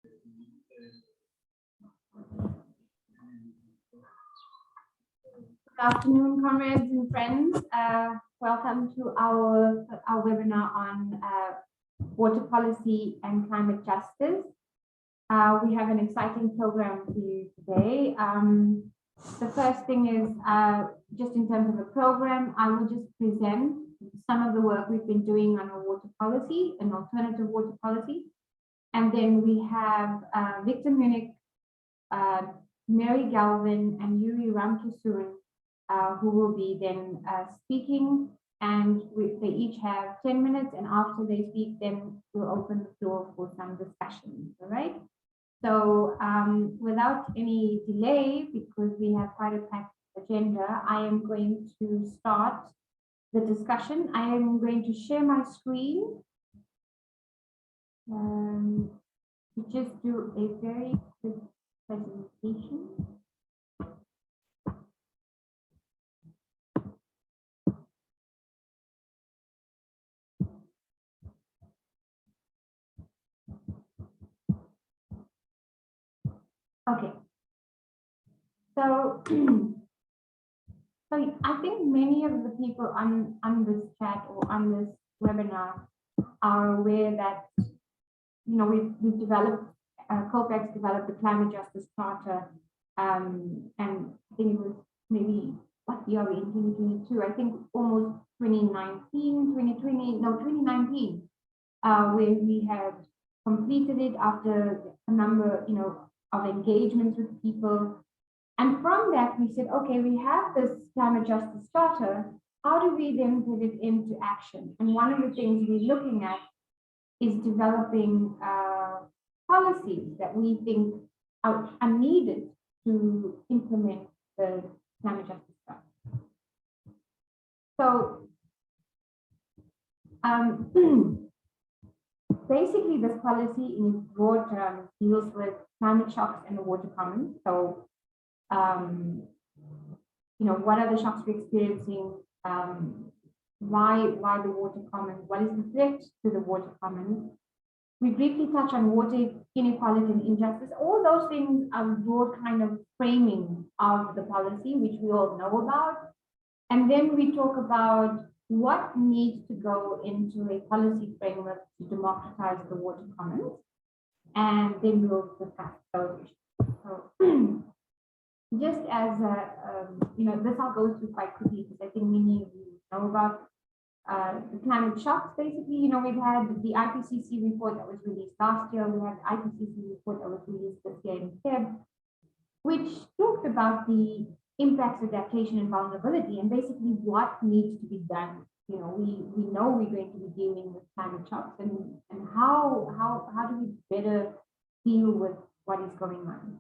Good afternoon, comrades and friends. Welcome to our webinar on water policy and climate justice. We have an exciting program for you today. The first thing is just in terms of the program, I will just present some of the work we've been doing on a water policy, an alternative water policy. And then we have Victor Munnik, Mary Galvin, and Yuri Ramkissoon, who will be then speaking, and they each have 10 minutes, and after they speak, then we'll open the floor for some discussion, all right? So without any delay, because we have quite a packed agenda, I am going to start the discussion. I am going to share my screen to just do a very quick presentation. Okay, so, I think many of the people on this chat or on this webinar are aware that, you know, we've developed, COPAX developed the Climate Justice Charter, and I think it was maybe, what year are we in, 2022? I think almost 2019, where we had completed it after a number, you know, of engagements with people. And from that, we said, okay, we have this climate justice charter. How do we then put it into action? And one of the things we're looking at is developing policies that we think are needed to implement the climate justice charter. So, basically, this policy in broad terms deals with climate shocks and the water commons. So, you know, what are the shocks we're experiencing? Why the water commons? What is the threat to the water commons? We briefly touch on water inequality and injustice. All those things are broad kind of framing of the policy, which we all know about. And then we talk about what needs to go into a policy framework to democratize the water commons, and then we'll discuss those issues. So, just as you know, this I'll go through quite quickly because I think many of you know about the climate shocks. Basically, you know, we've had the IPCC report that was released last year. We had the IPCC report that was released this year in Feb, which talked about the impacts, adaptation, and vulnerability, and basically what needs to be done. You know, we know we're going to be dealing with climate shocks, and how do we better deal with what is going on?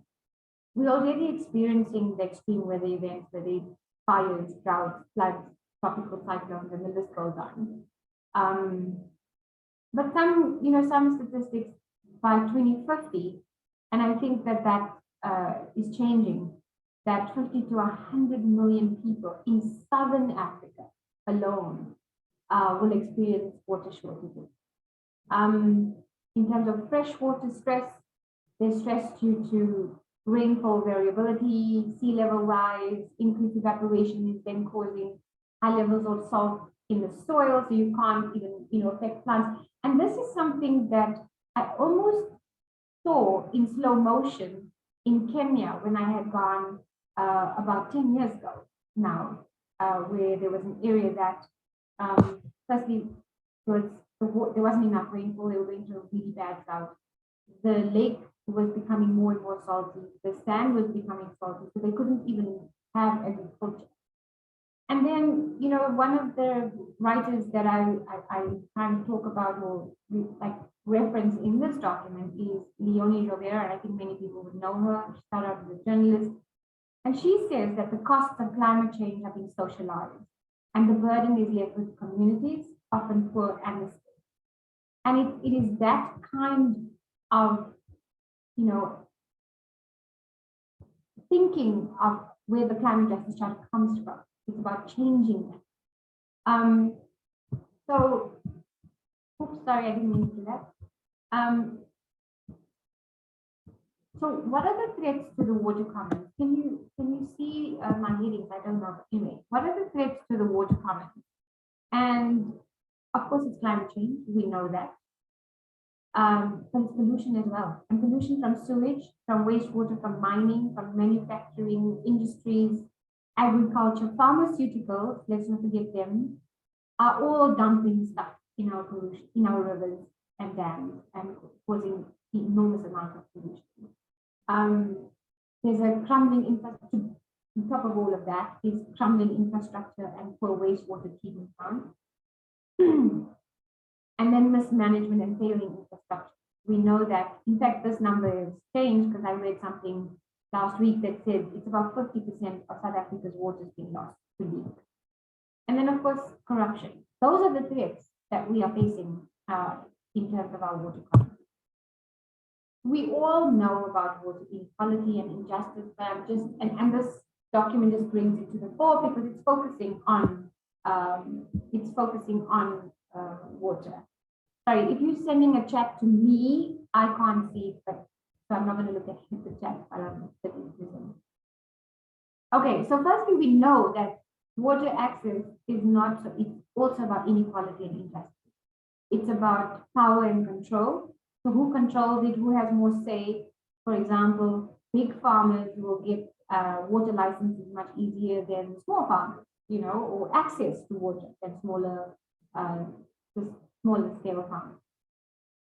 We're already experiencing the extreme weather events, whether it's fires, droughts, floods, tropical cyclones, and the list goes on. But some statistics by 2050, and I think that is changing, that 50 to 100 million people in Southern Africa alone will experience water shortages. In terms of freshwater stress, there's stress due to rainfall variability, sea level rise, increased evaporation is then causing high levels of salt in the soil, so you can't even, you know, affect plants. And this is something that I almost saw in slow motion in Kenya when I had gone about 10 years ago now, where there was an area that, firstly, there wasn't enough rainfall, they were going through a really bad drought. The lake was becoming more and more salty, the sand was becoming salty, so they couldn't even have agriculture. And then, you know, one of the writers that I kind of talk about or like reference in this document is Leonie Jobert, and I think many people would know her. She started out as a journalist. And she says that the costs of climate change have been socialized, and the burden is left with communities, often poor and the state. And it is that kind of, you know, thinking of where the climate justice charter comes from. It's about changing that. So, oops, sorry, I didn't mean to do that. So what are the threats to the water commons? Can you see my headings? I don't know. Anyway, what are the threats to the water commons? And of course, it's climate change. We know that. But it's pollution as well. And pollution from sewage, from wastewater, from mining, from manufacturing, industries, agriculture, pharmaceuticals, let's not forget them, are all dumping stuff in our pollution, in our rivers and dams, and causing enormous amount of pollution. There's a crumbling infrastructure. On top of all of that is crumbling infrastructure and poor wastewater treatment plants. And then mismanagement and failing infrastructure. We know that, in fact, this number is changed because I read something last week that said it's about 50% of South Africa's water is being lost to leak. And then, of course, corruption. Those are the threats that we are facing in terms of our water commons. We all know about water inequality and injustice, but I'm just, and this document just brings it to the fore because it's focusing on water. Sorry, if you're sending a chat to me, I can't see it, but so I'm not going to look at the chat while I'm sitting listening. Okay, so firstly, we know that water access is not, so it's also about inequality and injustice. It's about power and control. So who controls it, who has more say? For example, big farmers will get water licenses much easier than small farmers, you know, or access to water than smaller scale farmers.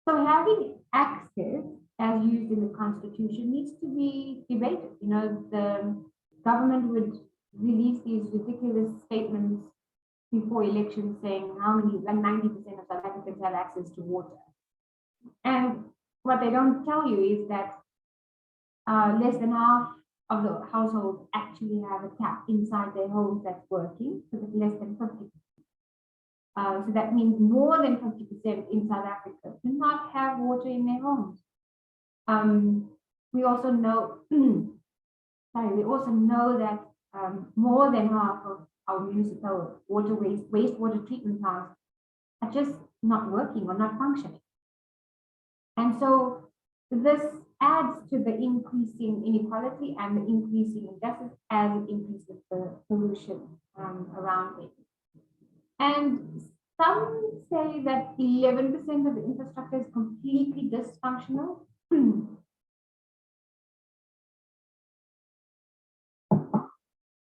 So having access, as used in the Constitution, needs to be debated. You know, the government would release these ridiculous statements before elections saying how many, like 90% of South Africans have access to water. And what they don't tell you is that less than half of the households actually have a tap inside their homes that's working, so it's less than 50%. So that means more than 50% in South Africa do not have water in their homes. We also know, that more than half of our municipal wastewater treatment plants are just not working or not functioning. And so this adds to the increasing inequality and the increasing injustice as it increases the pollution around it. And some say that 11% of the infrastructure is completely dysfunctional.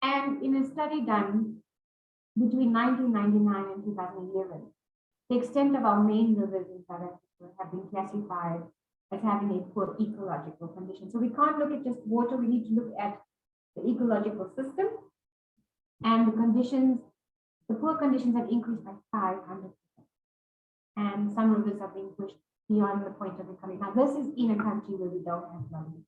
And in a study done between 1999 and 2011, the extent of our main rivers in South Africa have been classified as having a poor ecological condition. So we can't look at just water, we need to look at the ecological system, and the conditions, the poor conditions have increased by 500%. And some rivers are being pushed beyond the point of recovery. Now, this is in a country where we don't have money.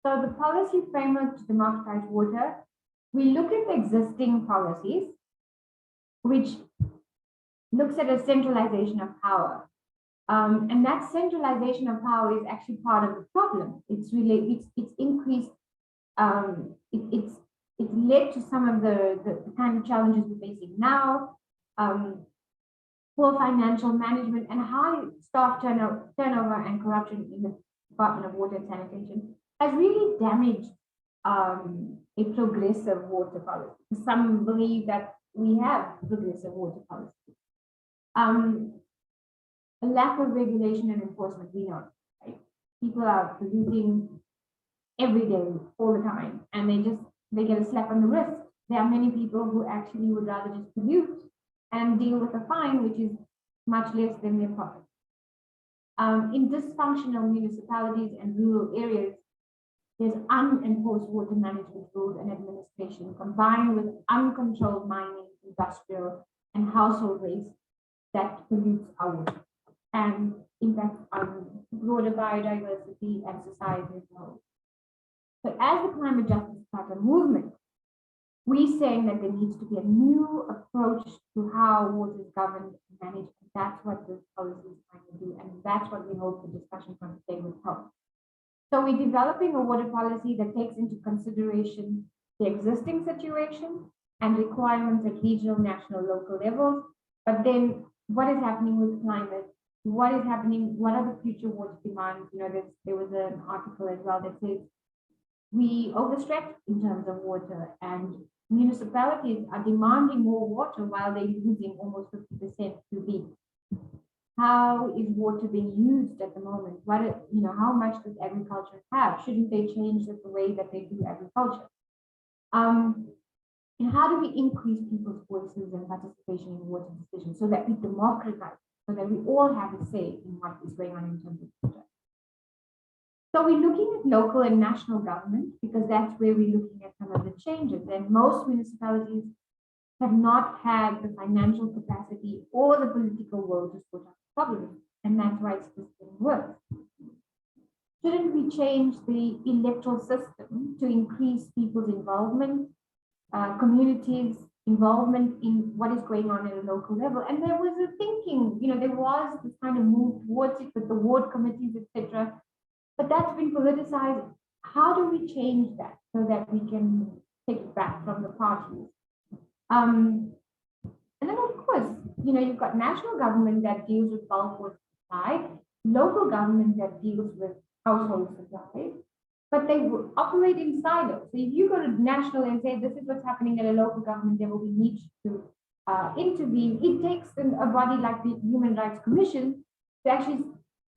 So the policy framework to democratize water, we look at the existing policies, which looks at a centralization of power. And that centralization of power is actually part of the problem. It's really, it's increased, it's led to some of the kind of challenges we're facing now. Poor financial management and high staff turnover and corruption in the Department of Water and Sanitation has really damaged a progressive water policy. Some believe that we have progressive water policy. A lack of regulation and enforcement, we know, right? People are polluting every day, all the time, and they get a slap on the wrist. There are many people who actually would rather just pollute and deal with a fine, which is much less than their profit. In dysfunctional municipalities and rural areas, there's unenforced water management rules and administration combined with uncontrolled mining, industrial, and household waste that pollutes our water and impacts on broader biodiversity and society as well. So as the climate justice pattern movement, we're saying that there needs to be a new approach to how water is governed and managed. And that's what this policy is trying to do. And that's what we hope the discussion from today will help. So we're developing a water policy that takes into consideration the existing situation, and requirements at regional, national, local levels. But then what is happening with climate? What is happening? What are the future water demands? You know, there was an article as well that says we overstretch in terms of water, and municipalities are demanding more water while they're using almost 50% to be. How is water being used at the moment? How much does agriculture have? Shouldn't they change the way that they do agriculture? And how do we increase people's voices and participation in water decisions so that we democratize, so that we all have a say in what is going on in terms of water? So we're looking at local and national government because that's where we're looking at some of the changes. And most municipalities have not had the financial capacity or the political will to sort out the problem. And that's why it's just getting worse. Shouldn't we change the electoral system to increase people's involvement, communities' involvement in what is going on at a local level? And there was a thinking, there was this kind of move towards it with the ward committees, etc. But that's been politicized. How do we change that so that we can take it back from the parties? And then, of course, you've got national government that deals with bulk water supply, local government that deals with household supply, but they operate in silos. So if you go to national and say, this is what's happening at a local government level, we need to intervene, it takes a body like the Human Rights Commission to actually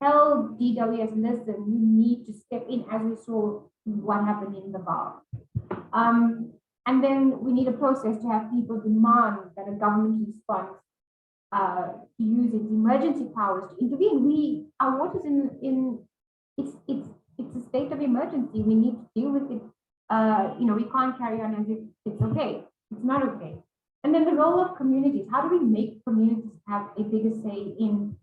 tell DWS, listen, you need to step in, as we saw what happened in the bar. And then we need a process to have people demand that a government response to use its emergency powers to intervene. Our water's it's a state of emergency. We need to deal with it. We can't carry on as if it's okay. It's not okay. And then the role of communities. How do we make communities have a bigger say in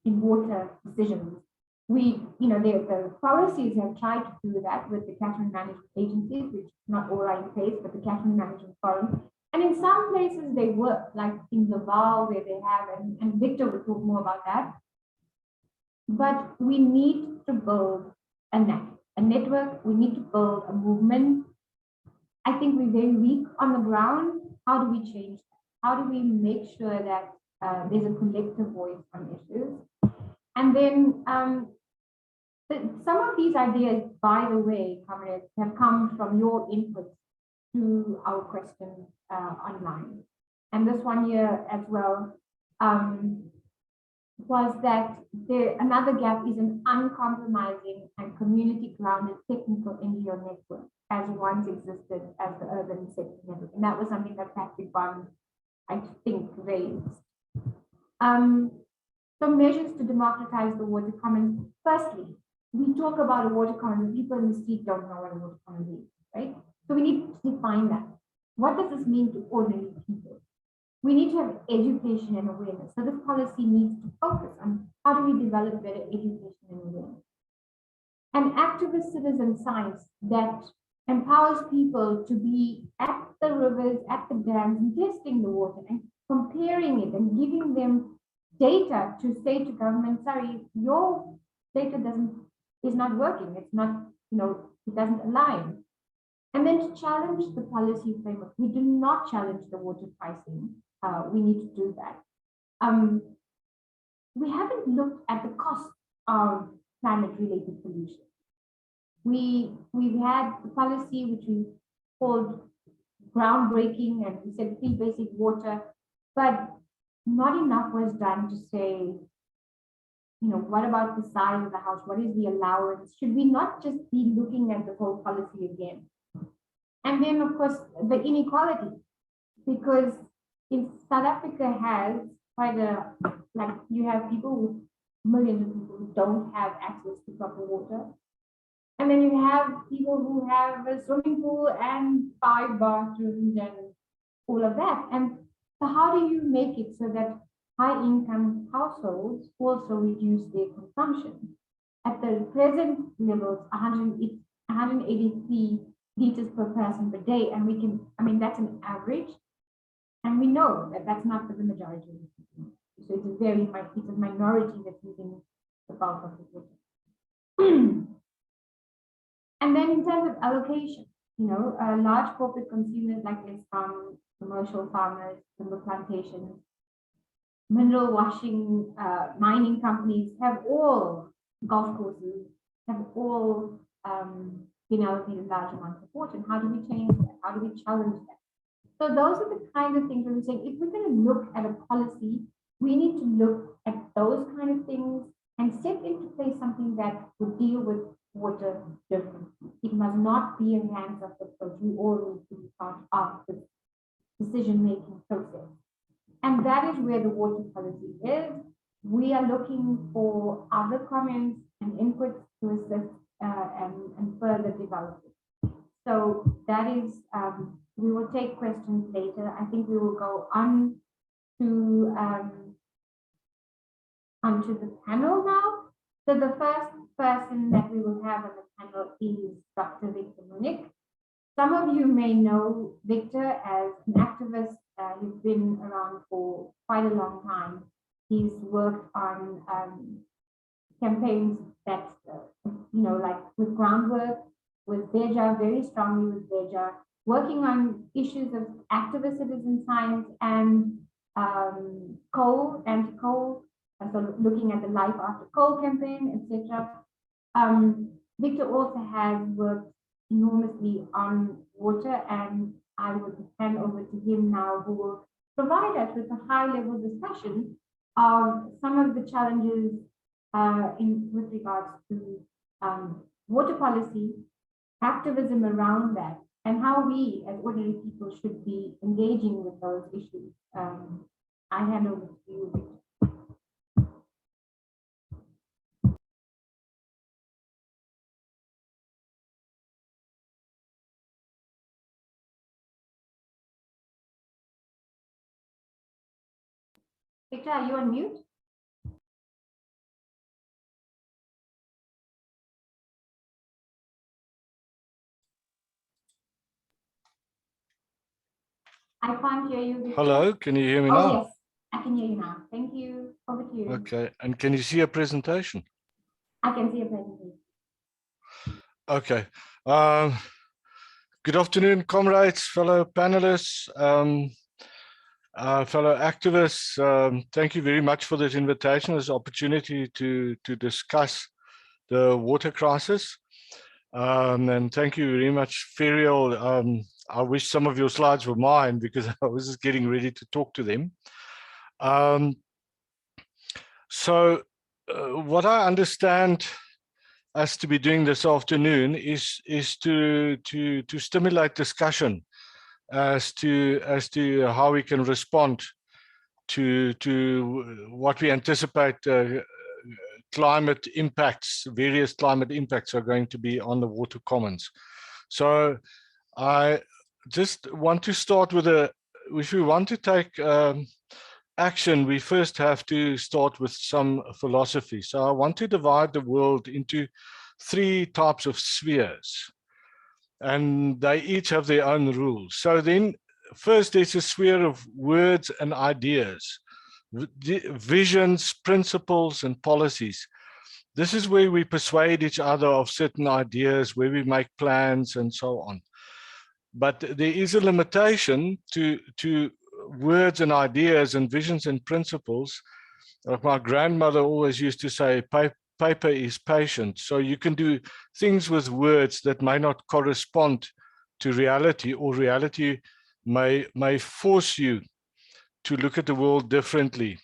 water decisions? The policies have tried to do that with the catchment management agencies, which not all are in place, but the catchment management forum. And in some places they work, like in Laval, where they have, and Victor will talk more about that. But we need to build a network. We need to build a movement. I think we're very weak on the ground. How do we change that? How do we make sure that there's a collective voice on issues? And then some of these ideas, by the way, comrades, have come from your input to our questions online. And this one here as well was that another gap is an uncompromising and community-grounded technical NGO network as once existed as the urban sector network. And that was something that Patrick Bond, I think, raised. So measures to democratize the water commons. Firstly, we talk about a water common, but people in the street don't know what a water common is, right? So we need to define that. What does this mean to ordinary people? We need to have education and awareness. So this policy needs to focus on how do we develop better education and awareness. And activist citizen science that empowers people to be at the rivers, at the dams, and testing the water and comparing it and giving them data to say to government, sorry, your data is not working. It's not, it doesn't align. And then to challenge the policy framework. We do not challenge the water pricing. We need to do that. We haven't looked at the cost of climate-related pollution. We've had the policy which we called groundbreaking, and we said free basic water, but not enough was done to say, what about the size of the house? What is the allowance? Should we not just be looking at the whole policy again? And then, of course, the inequality, because in South Africa has quite you have millions of people who don't have access to proper water. And then you have people who have a swimming pool and 5 bathrooms and all of that. And so how do you make it so that high-income households also reduce their consumption? At the present levels, 183 liters per person per day, and that's an average. And we know that that's not for the majority of the people. So it's a minority that's using the bulk of the water. And then in terms of allocation, large corporate consumers like Eskom, commercial farmers, timber plantations, mineral washing, mining companies have all golf courses, have all been allocated large amounts of water. And how do we change that? How do we challenge that? So those are the kinds of things that we're saying. If we're going to look at a policy, we need to look at those kind of things and set into place something that would deal with water differently. It must not be a hands-off approach. We all need to be part of the decision-making process. And that is where the water policy is. We are looking for other comments and inputs to assist and further develop it. So that is, we will take questions later. I think we will go on to onto the panel now. So the first person that we will have on the panel is Dr. Victor Munnik. Some of you may know Victor as an activist. He's been around for quite a long time. He's worked on campaigns that, like with groundwork, with Beja, very strongly with Beja, working on issues of activist citizen science and coal, anti-coal, so looking at the Life After Coal campaign, etc. Victor also has worked enormously on water, and I would hand over to him now, who will provide us with a high-level discussion of some of the challenges with regards to water policy, activism around that, and how we as ordinary people should be engaging with those issues. I hand over to you, Victor. Victor, are you on mute? I can't hear you, Victor. Hello, can you hear me now? Yes, I can hear you now. Thank you. Over to you. Okay, and can you see a presentation? I can see a presentation. Okay. Good afternoon, comrades, fellow panelists, fellow activists. Thank you very much for this invitation, this opportunity to discuss the water crisis. And thank you very much, Ferrial. I wish some of your slides were mine because I was just getting ready to talk to them. What I understand us to be doing this afternoon is to stimulate discussion as to how we can respond to what we anticipate climate impacts, various climate impacts are going to be on the water commons. So I just want to start with if we want to take action, we first have to start with some philosophy. So I want to divide the world into 3 types of spheres, and they each have their own rules. So then first there's a sphere of words and ideas, visions, principles, and policies. This is where we persuade each other of certain ideas, where we make plans and so on. But there is a limitation to words and ideas and visions and principles. Like my grandmother always used to say, paper is patient. So you can do things with words that may not correspond to reality, or reality may force you to look at the world differently.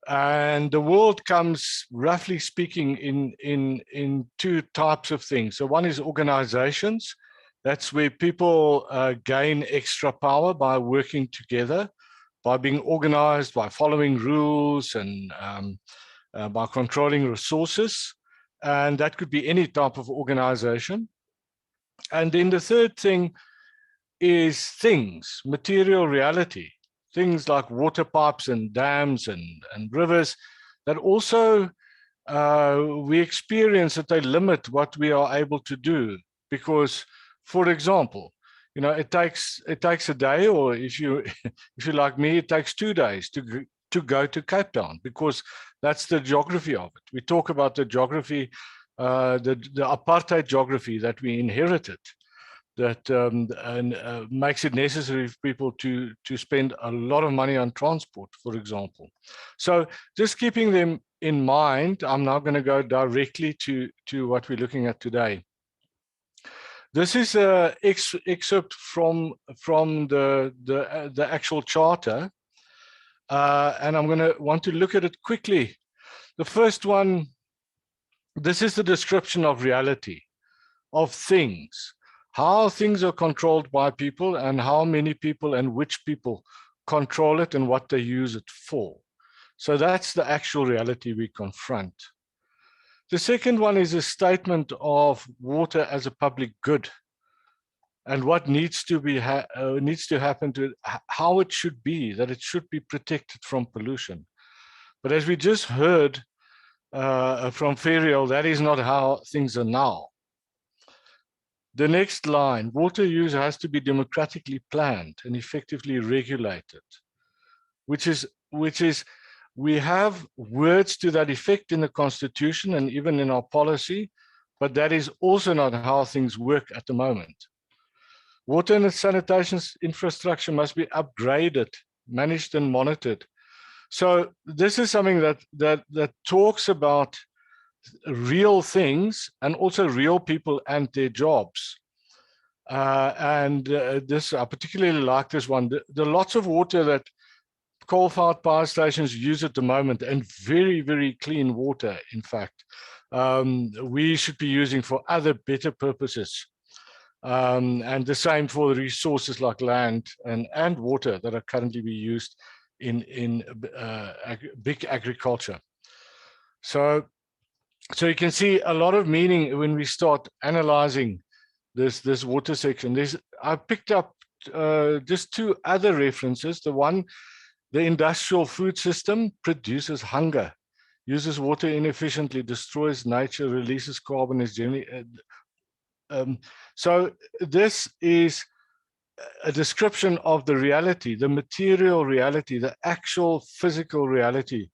And the world comes, roughly speaking, in 2 types of things. So one is organizations. That's where people gain extra power by working together, by being organized, by following rules, and by controlling resources. And that could be any type of organization. And then the third thing is things, material reality, things like water pipes and dams and rivers that also we experience that they limit what we are able to do. Because, for example, it takes a day, or if you like me, it takes 2 days to go to Cape Town, because that's the geography of it. We talk about the geography, the apartheid geography that we inherited. makes it necessary for people to spend a lot of money on transport, for example. So just keeping them in mind, I'm now going to go directly to what we're looking at today. This is an excerpt from the actual charter, and I'm going to want to look at it quickly. The first one, this is the description of reality, of things, how things are controlled by people and how many people and which people control it and what they use it for. So that's the actual reality we confront. The second one is a statement of water as a public good and what needs to happen to it, how it should be, that it should be protected from pollution. But as we just heard from Ferrial, that is not how things are now. The next line, water use has to be democratically planned and effectively regulated, which is we have words to that effect in the Constitution and even in our policy, but that is also not how things work at the moment. Water and sanitation infrastructure must be upgraded, managed and monitored. So this is something that talks about real things and also real people and their jobs. This, I particularly like this one. The lots of water that coal-fired power stations use at the moment, and very, very clean water, in fact, we should be using for other better purposes. And the same for the resources like land and water that are currently being used in big agriculture. So you can see a lot of meaning when we start analyzing this water section. I picked up just two other references. The one, the industrial food system produces hunger, uses water inefficiently, destroys nature, releases carbon, is generally. So this is a description of the reality, the material reality, the actual physical reality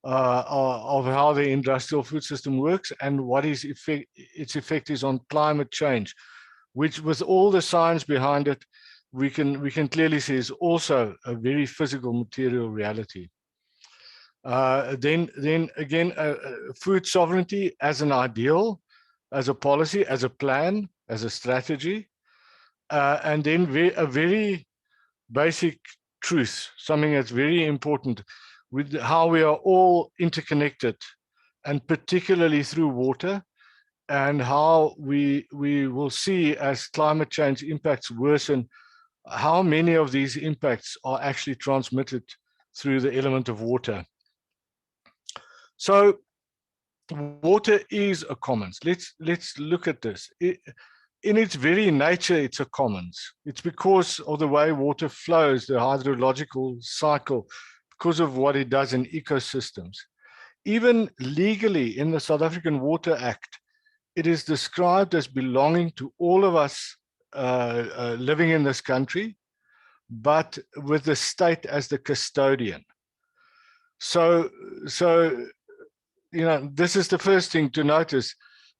of how the industrial food system works and what its effect is on climate change, which with all the science behind it, we can clearly see is also a very physical material reality. Then again, food sovereignty as an ideal, as a policy, as a plan, as a strategy, and then a very basic truth, something that's very important with how we are all interconnected, and particularly through water, and how we will see as climate change impacts worsen, how many of these impacts are actually transmitted through the element of water. So water is a commons. Let's look at this. In its very nature, it's a commons. It's because of the way water flows, the hydrological cycle, because of what it does in ecosystems. Even legally in the South African Water Act, it is described as belonging to all of us living in this country, but with the state as the custodian. So you know, this is the first thing to notice.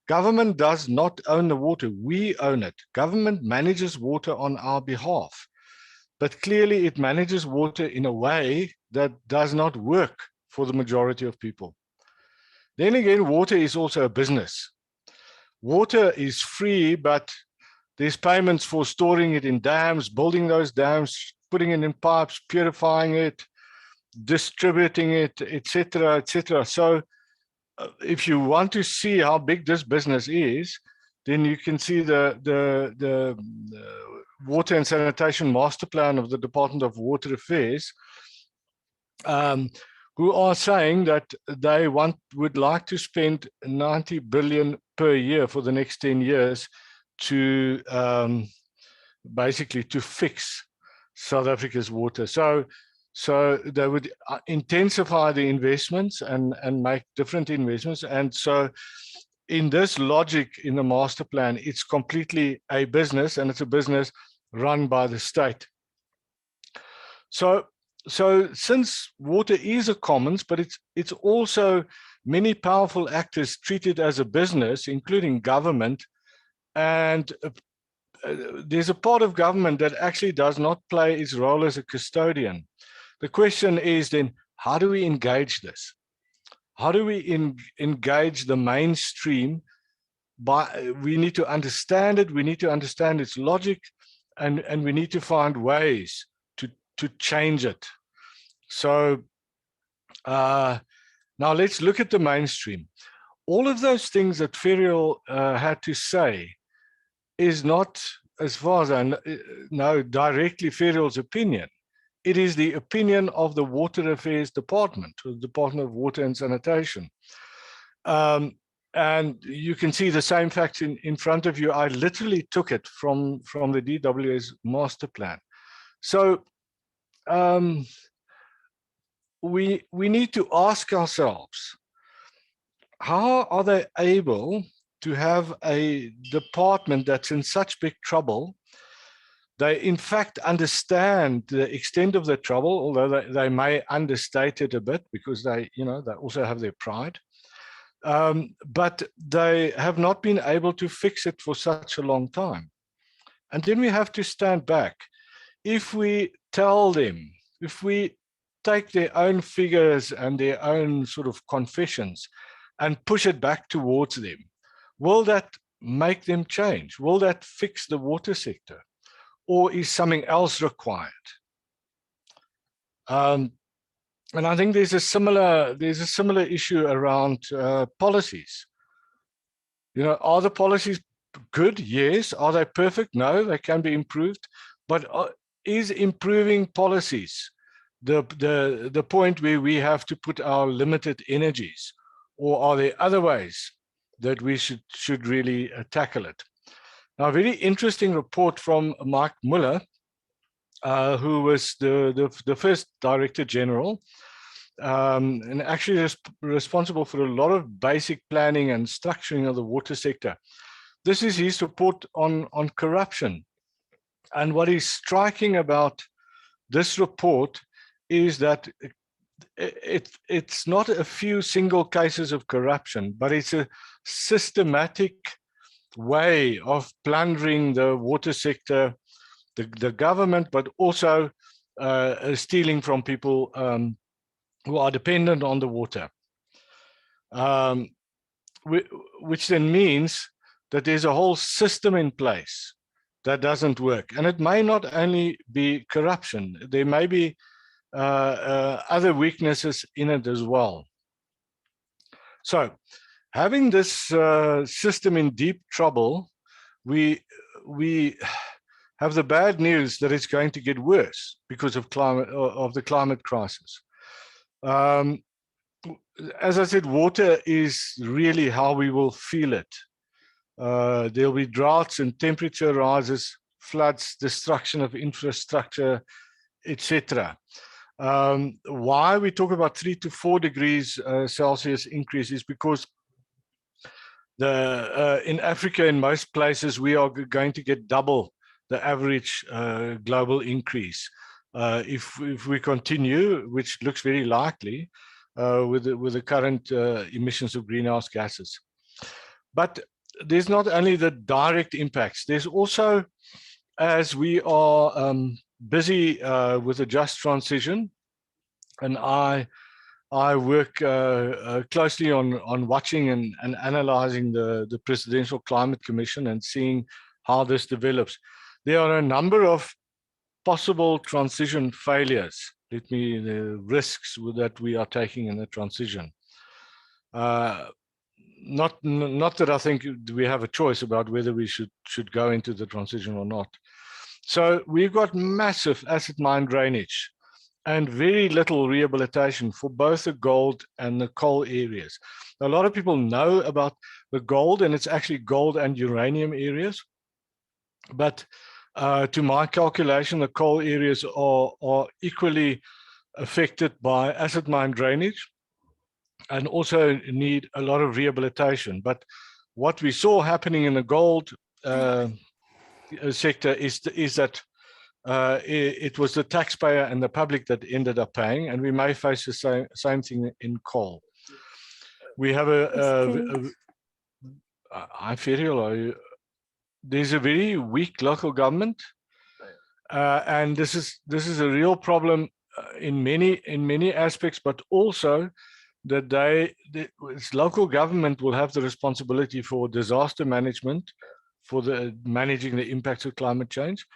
Government does not own the water, we own it. Government manages water on our behalf, but clearly it manages water in a way that does not work for the majority of people. Then again, water is also a business. Water is free, but there's payments for storing it in dams, building those dams, putting it in pipes, purifying it, distributing it, etc., etc. So if you want to see how big this business is, then you can see the Water and Sanitation Master Plan of the Department of Water Affairs, who are saying that they would like to spend 90 billion per year for the next 10 years to basically to fix South Africa's water. So they would intensify the investments and make different investments. And so in this logic in the master plan, it's completely a business, and it's a business run by the state. So since water is a commons, but it's also many powerful actors treated as a business, including government, and there's a part of government that actually does not play its role as a custodian. The question is then, how do we engage this? How do we engage the mainstream? We need to understand it, we need to understand its logic, and we need to find ways to change it. So now let's look at the mainstream. All of those things that Ferrial had to say is not, as far as I know, directly Ferrial's opinion. It is the opinion of the Water Affairs Department, the Department of Water and Sanitation. And you can see the same facts in front of you. I literally took it from the DWS master plan. So we need to ask ourselves, how are they able to have a department that's in such big trouble? They in fact understand the extent of the trouble, although they may understate it a bit because they also have their pride. But they have not been able to fix it for such a long time. And then we have to stand back. If we tell them, if we take their own figures and their own sort of confessions and push it back towards them, will that make them change? Will that fix the water sector? Or is something else required? And I think there's a similar issue around policies. Are the policies good? Yes. Are they perfect? No, they can be improved. But is improving policies the point where we have to put our limited energies, or are there other ways that we should really tackle it? Now, a very interesting report from Mike Muller, who was the first Director General, and actually is responsible for a lot of basic planning and structuring of the water sector. This is his report on corruption. And what is striking about this report is that it's not a few single cases of corruption, but it's a systematic way of plundering the water sector, the government, but also stealing from people who are dependent on the water. Which then means that there's a whole system in place that doesn't work. And it may not only be corruption, there may be other weaknesses in it as well. So having this system in deep trouble, we have the bad news that it's going to get worse because of the climate crisis. As I said, water is really how we will feel it. There'll be droughts and temperature rises, floods, destruction of infrastructure, etc. Why we talk about 3 to 4 degrees Celsius increase is because in Africa, in most places, we are going to get double the average global increase if we continue, which looks very likely with the current emissions of greenhouse gases. But there's not only the direct impacts, there's also, as we are busy with a just transition, and I work closely on watching and analyzing the Presidential Climate Commission and seeing how this develops. There are a number of possible transition failures. The risks that we are taking in the transition. Not that I think we have a choice about whether we should go into the transition or not. So we've got massive acid mine drainage and very little rehabilitation for both the gold and the coal areas. A lot of people know about the gold, and it's actually gold and uranium areas. But to my calculation, the coal areas are equally affected by acid mine drainage and also need a lot of rehabilitation. But what we saw happening in the gold sector is that it was the taxpayer and the public that ended up paying, and we may face the same thing in coal. We have Ferrial, are you? there's a very weak local government, and this is a real problem in many aspects, but also that local government will have the responsibility for disaster management, for managing the impacts of climate change,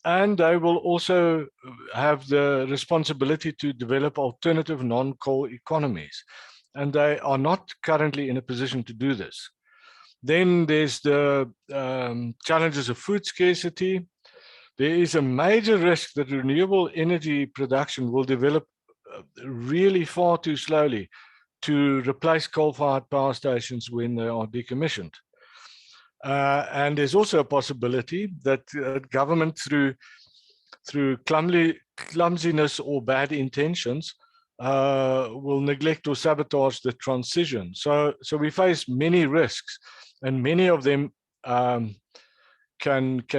and they will also have the responsibility to develop alternative non-coal economies, and they are not currently in a position to do this. Then there's the challenges of food scarcity. There is a major risk that renewable energy production will develop really far too slowly to replace coal-fired power stations when they are decommissioned. And there's also a possibility that government, through clumsiness or bad intentions, will neglect or sabotage the transition. So we face many risks, and many of them can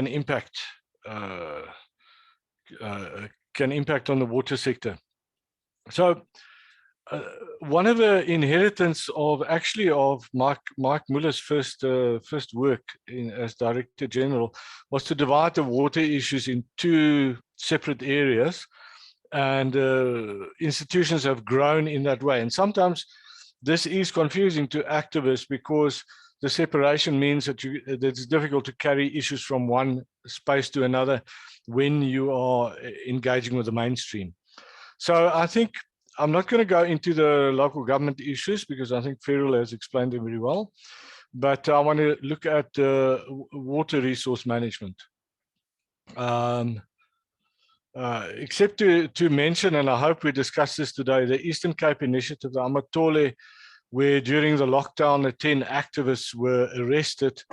impact on the water sector. So one of the inheritance of Mike Muller's first work as Director General was to divide the water issues in two separate areas, and institutions have grown in that way. And sometimes this is confusing to activists because the separation means that it's difficult to carry issues from one space to another when you are engaging with the mainstream. So I think I'm not going to go into the local government issues because I think Ferrial has explained them very well, but I want to look at water resource management. Except to mention, and I hope we discuss this today, the Eastern Cape Initiative, the Amatole, where during the lockdown, the 10 activists were arrested.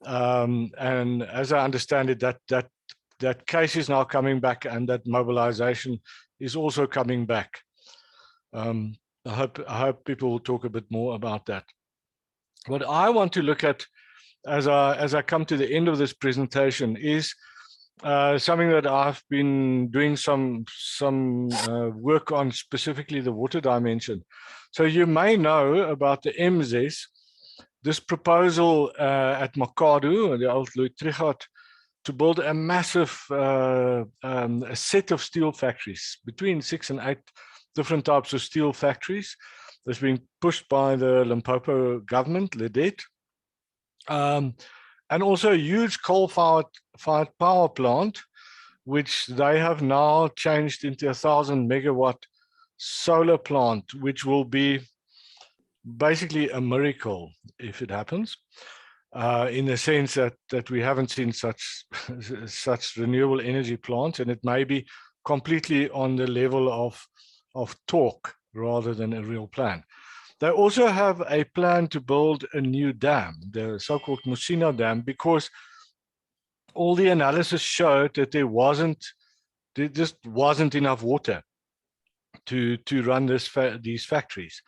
And as I understand it, that case is now coming back, and that mobilization is also coming back. I hope people will talk a bit more about that. What I want to look at as I come to the end of this presentation is something that I've been doing some work on, specifically the water dimension. So you may know about the MZS, this proposal at Makadu, the old Louis Trichardt, to build a massive a set of steel factories, between 6 and 8 different types of steel factories, that's being pushed by the Limpopo government, Ledet. And also a huge coal-fired power plant, which they have now changed into 1,000 megawatt solar plant, which will be basically a miracle if it happens, in the sense that we haven't seen such renewable energy plants, and it may be completely on the level of talk rather than a real plan. They also have a plan to build a new dam, the so-called Musina Dam, because all the analysis showed that there just wasn't enough water to run these factories.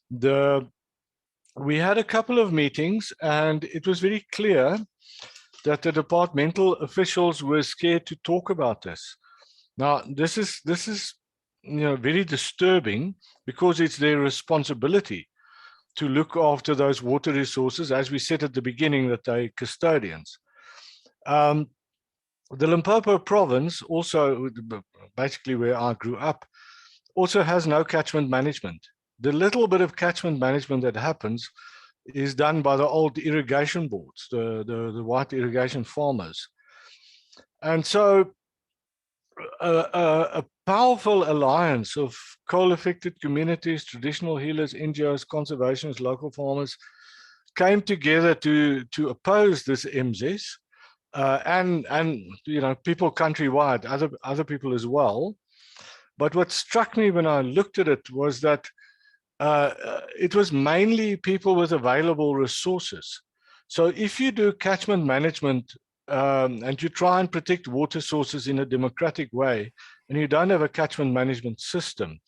We had a couple of meetings, and it was very clear that the departmental officials were scared to talk about this. Now, this is very disturbing, because it's their responsibility to look after those water resources, as we said at the beginning, that they're custodians. The Limpopo province, also basically where I grew up, also has no catchment management. The little bit of catchment management that happens is done by the old irrigation boards, the white irrigation farmers. And so a powerful alliance of coal-affected communities, traditional healers, NGOs, conservationists, local farmers came together to oppose this MZS, and people countrywide, other people as well. But what struck me when I looked at it was that it was mainly people with available resources. So if you do catchment management and you try and protect water sources in a democratic way, and you don't have a catchment management system,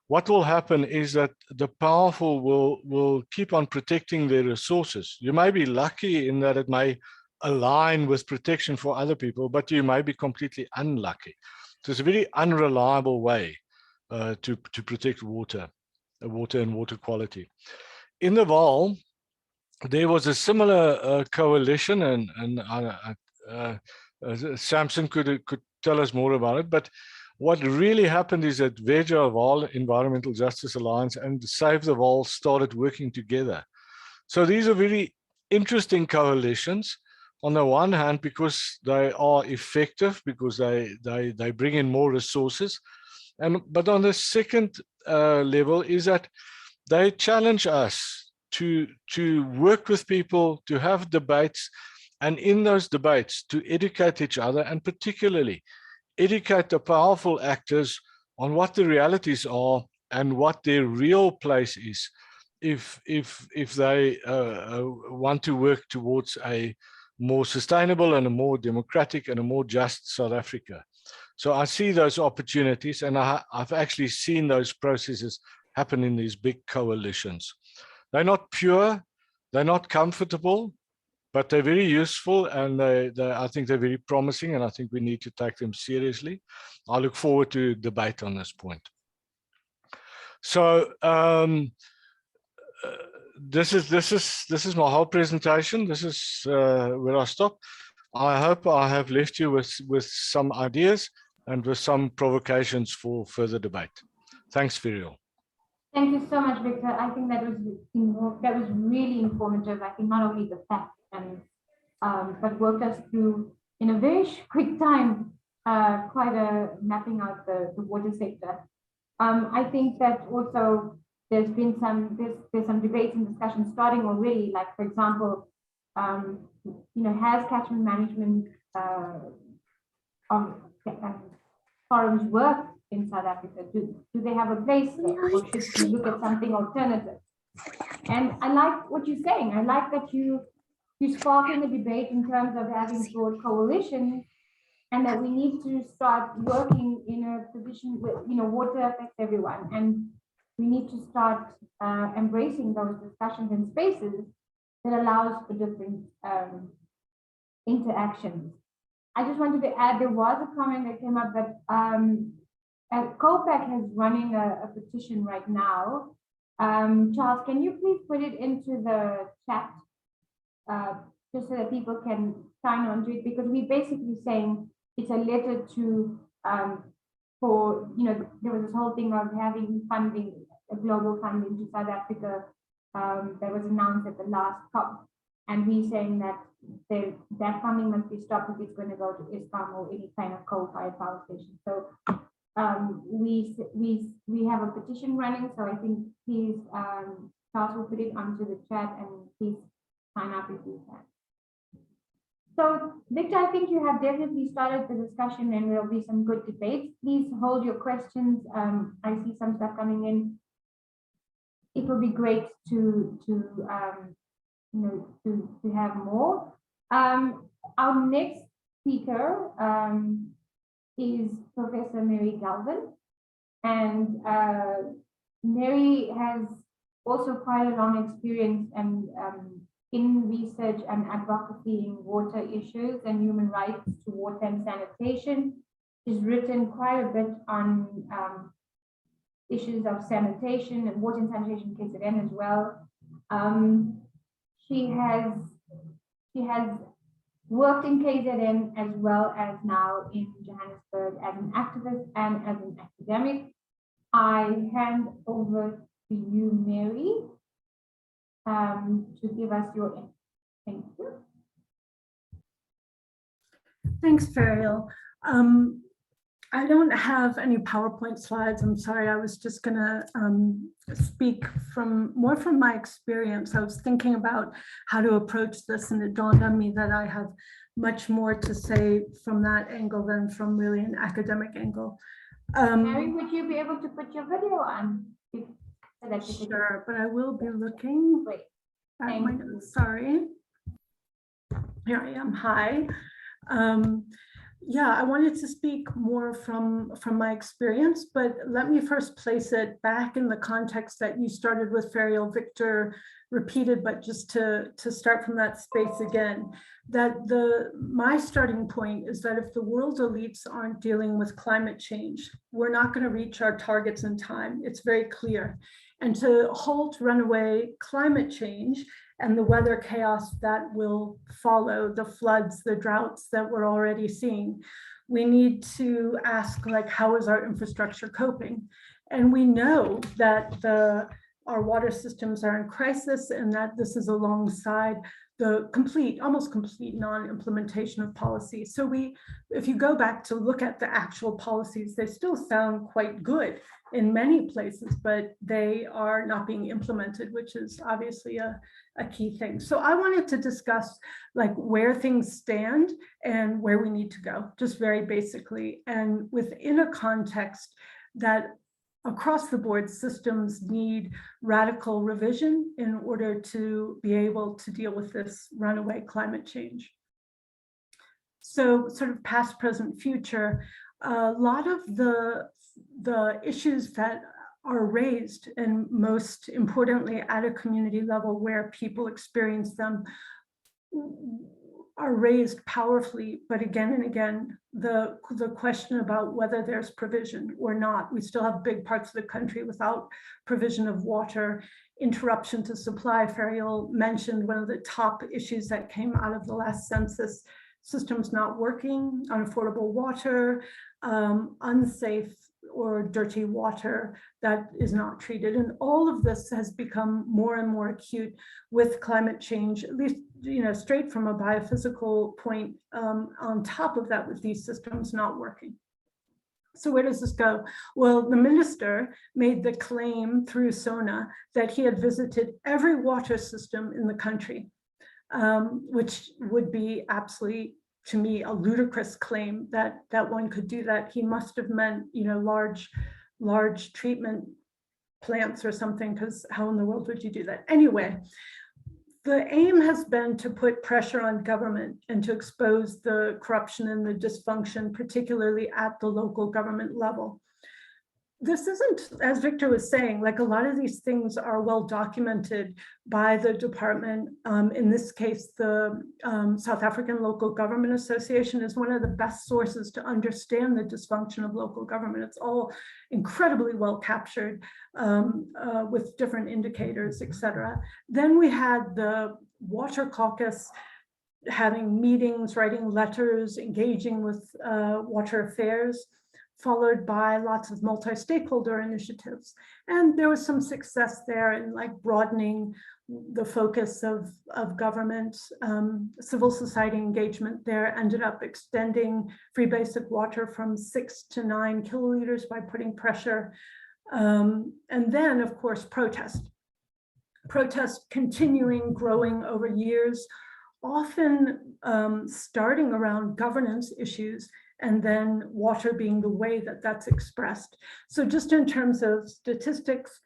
what will happen is that the powerful will keep on protecting their resources. You may be lucky in that it may align with protection for other people, but you may be completely unlucky. So it's a very unreliable way to protect water and water quality. In the Vaal, there was a similar coalition, and Samson could tell us more about it. But what really happened is that Veja of All Environmental Justice Alliance and Save the Val started working together. So these are very interesting coalitions. On the one hand, because they are effective, because they bring in more resources, but on the second level is that they challenge us to work with people, to have debates, and in those debates to educate each other, and particularly educate the powerful actors on what the realities are and what their real place is if they want to work towards a more sustainable and a more democratic and a more just South Africa. So I see those opportunities, and I've actually seen those processes happen in these big coalitions. They're not pure, they're not comfortable, but they're very useful, and I think they're very promising, and I think we need to take them seriously. I look forward to debate on this point. So this is my whole presentation. This is where I stop. I hope I have left you with some ideas and with some provocations for further debate. Thanks, Ferrial. Thank you so much, Victor. I think that was really informative. I think not only the facts but worked us through in a very quick time quite a mapping out the water sector. I think that also there's been some debates and discussions starting already. Like, for example, has catchment management forums worked in South Africa? Do they have a place there, or should we look at something alternative? And I like what you're saying. I like that you sparking the debate in terms of having broad coalitions, and that we need to start working in a position where water affects everyone, and we need to start embracing those discussions in spaces that allows for different interactions. I just wanted to add, there was a comment that came up that COPAC is running a petition right now. Charles, can you please put it into the chat just so that people can sign on to it? Because we're basically saying it's a letter to, there was this whole thing of having funding, a global funding to South Africa that was announced at the last COP. And we're saying that that funding must be stopped if it's going to go to Eskom or any kind of coal-fired power station. So we have a petition running. So I think please, Charles will put it onto the chat, and please sign up if you can. So Victor, I think you have definitely started the discussion, and there'll be some good debates. Please hold your questions. I see some stuff coming in. It would be great to have more. Our next speaker is Professor Mary Galvin, and Mary has also quite a long experience and in research and advocacy in water issues and human rights to water and sanitation. She's written quite a bit on issues of sanitation and water and sanitation in KZN as well. She has worked in KZN as well as now in Johannesburg as an activist and as an academic. I hand over to you, Mary, to give us your input. Thank you. Thanks, Ferrial. I don't have any PowerPoint slides. I'm sorry. I was just going to speak more from my experience. I was thinking about how to approach this, and it dawned on me that I have much more to say from that angle than from really an academic angle. Mary, would you be able to put your video on? Sure, but I will be looking at my notes. Sorry. Here I am. Hi. Yeah, I wanted to speak more from my experience, but let me first place it back in the context that you started with, Ferrial. Victor repeated, but just to start from that space again, that my starting point is that if the world elites aren't dealing with climate change, we're not going to reach our targets in time. It's very clear. And to halt runaway climate change and the weather chaos that will follow, the floods, the droughts that we're already seeing. We need to ask, like, how is our infrastructure coping? And we know that our water systems are in crisis, and that this is alongside the almost complete non-implementation of policy. So if you go back to look at the actual policies, they still sound quite good in many places, but they are not being implemented, which is obviously a key thing. So I wanted to discuss like where things stand and where we need to go, just very basically, and within a context that across the board systems need radical revision in order to be able to deal with this runaway climate change. So sort of past, present, future, a lot of the issues that are raised, and most importantly at a community level where people experience them, are raised powerfully, but again and again, the question about whether there's provision or not. We still have big parts of the country without provision of water, interruption to supply. Ferrial mentioned one of the top issues that came out of the last census: systems not working, unaffordable water, unsafe or dirty water that is not treated. And all of this has become more and more acute with climate change, at least, straight from a biophysical point, on top of that, with these systems not working. So where does this go? Well, the minister made the claim through SONA that he had visited every water system in the country, which would be absolutely, to me, a ludicrous claim that one could do that. He must have meant, large treatment plants or something, because how in the world would you do that? Anyway, the aim has been to put pressure on government and to expose the corruption and the dysfunction, particularly at the local government level. This isn't, as Victor was saying, like a lot of these things are well documented by the department. In this case, the South African Local Government Association is one of the best sources to understand the dysfunction of local government. It's all incredibly well captured with different indicators, et cetera. Then we had the Water Caucus having meetings, writing letters, engaging with water affairs, followed by lots of multi-stakeholder initiatives. And there was some success there in like broadening the focus of government. Civil society engagement there ended up extending free basic water from 6 to 9 kiloliters by putting pressure. And then, of course, protest continuing, growing over years, often starting around governance issues, and then water being the way that that's expressed. So just in terms of statistics,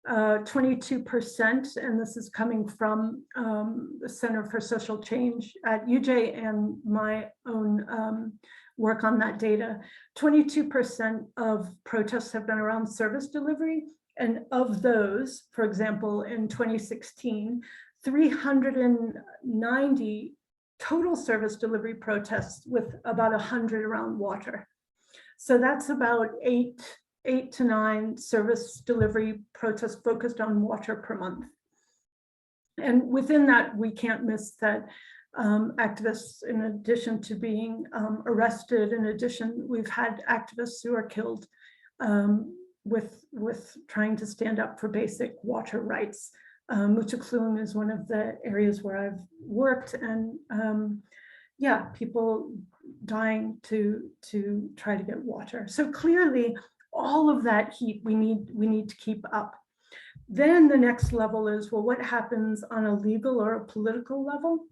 22%, and this is coming from the Center for Social Change at UJ and my own work on that data, 22% of protests have been around service delivery. And of those, for example, in 2016, 390 total service delivery protests with about 100 around water. So that's about eight to 9 service delivery protests focused on water per month. And within that, we can't miss that activists, in addition to being arrested, we've had activists who are killed with trying to stand up for basic water rights. Munnik is one of the areas where I've worked, and yeah, people dying to try to get water. So clearly, all of that heat we need to keep up. Then the next level is, well, what happens on a legal or a political level?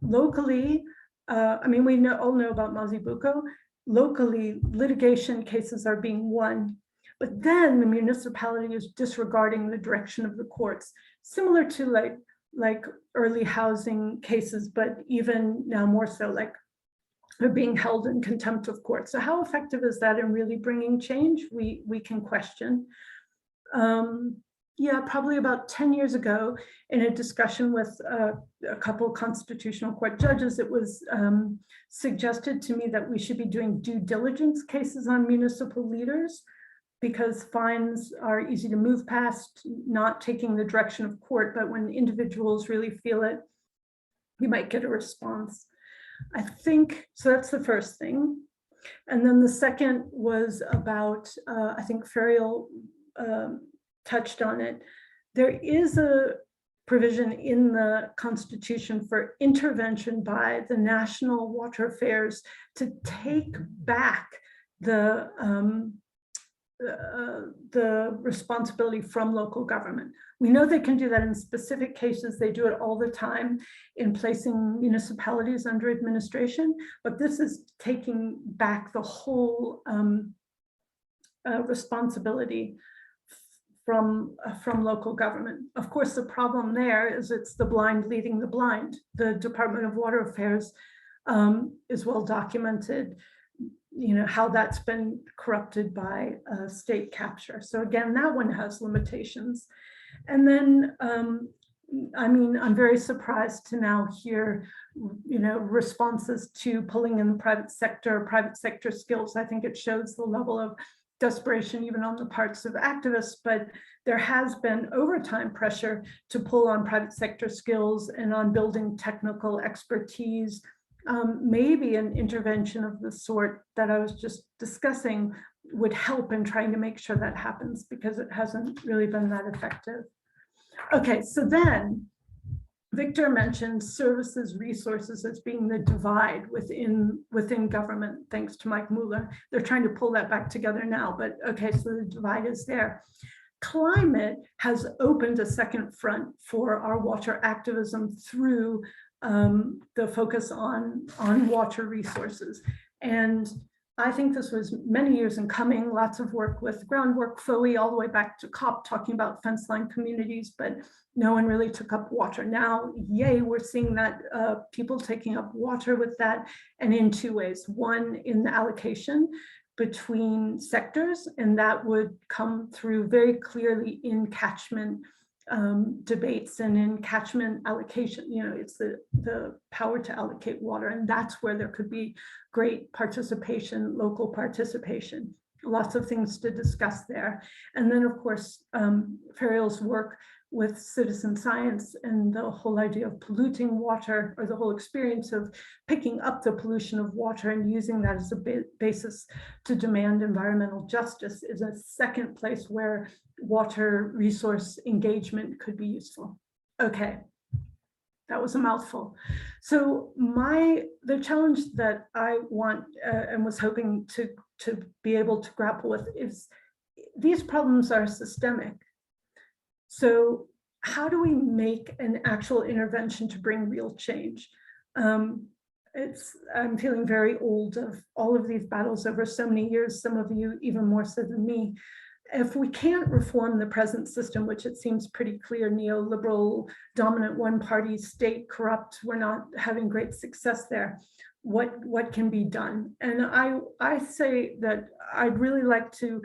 Locally, I mean, we all know about Mazibuko. Locally, litigation cases are being won, but then the municipality is disregarding the direction of the courts, similar to like early housing cases, but even now more so, like they're being held in contempt of court. So how effective is that in really bringing change? We can question. Yeah, probably about 10 years ago, in a discussion with a couple constitutional court judges, it was suggested to me that we should be doing due diligence cases on municipal leaders. because fines are easy to move past, not taking the direction of court, but when individuals really feel it, you might get a response. I think, so that's the first thing. And then the second was about, I think Ferrial touched on it. There is a provision in the Constitution for intervention by the national water affairs to take back the responsibility from local government. We know they can do that in specific cases. They do it all the time in placing municipalities under administration, but this is taking back the whole responsibility from local government. Of course, the problem there is it's the blind leading the blind. The Department of Water Affairs is well documented, how that's been corrupted by state capture. So again, that one has limitations. And then, I'm very surprised to now hear, responses to pulling in the private sector skills. I think it shows the level of desperation even on the parts of activists, but there has been over time pressure to pull on private sector skills and on building technical expertise. Maybe an intervention of the sort that I was just discussing would help in trying to make sure that happens, because it hasn't really been that effective. Okay, so then Victor mentioned services resources as being the divide within government, thanks to Mike Mueller. They're trying to pull that back together now, but okay, so the divide is there. Climate has opened a second front for our water activism through the focus on water resources. And I think this was many years in coming, lots of work with groundwork, FOE, all the way back to COP, talking about fence line communities, but no one really took up water. Now, yay, we're seeing that people taking up water with that, and in two ways. One, in the allocation between sectors, and that would come through very clearly in catchment debates and in catchment allocation. It's the power to allocate water, and that's where there could be great participation, local participation. Lots of things to discuss there. And then, of course, Ferrial's work with citizen science and the whole idea of polluting water, or the whole experience of picking up the pollution of water and using that as a basis to demand environmental justice, is a second place where water resource engagement could be useful. Okay, that was a mouthful. So the challenge that I want and was hoping to be able to grapple with is these problems are systemic. So how do we make an actual intervention to bring real change? I'm feeling very old of all of these battles over so many years, some of you even more so than me. If we can't reform the present system, which it seems pretty clear, neoliberal, dominant one-party state, corrupt, we're not having great success there, what can be done? And I say that I'd really like to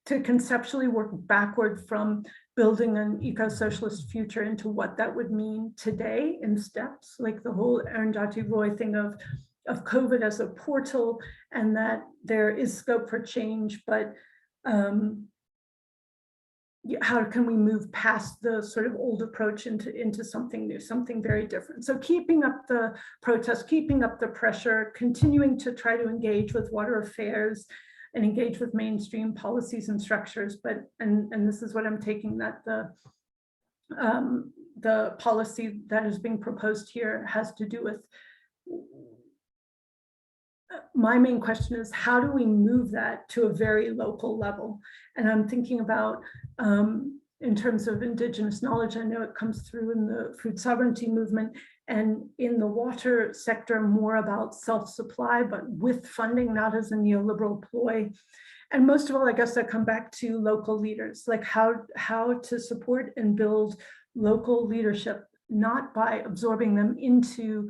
conceptually work backward from building an eco-socialist future into what that would mean today in steps, like the whole Arundhati Roy thing of COVID as a portal, and that there is scope for change, but how can we move past the sort of old approach into something new, something very different? So keeping up the protests, keeping up the pressure, continuing to try to engage with water affairs and engage with mainstream policies and structures, but and this is what I'm taking, that the policy that is being proposed here has to do with. My main question is, how do we move that to a very local level? And I'm thinking about, in terms of indigenous knowledge, I know it comes through in the food sovereignty movement, and in the water sector, more about self-supply, but with funding, not as a neoliberal ploy. And most of all, I guess I come back to local leaders, like how to support and build local leadership, not by absorbing them into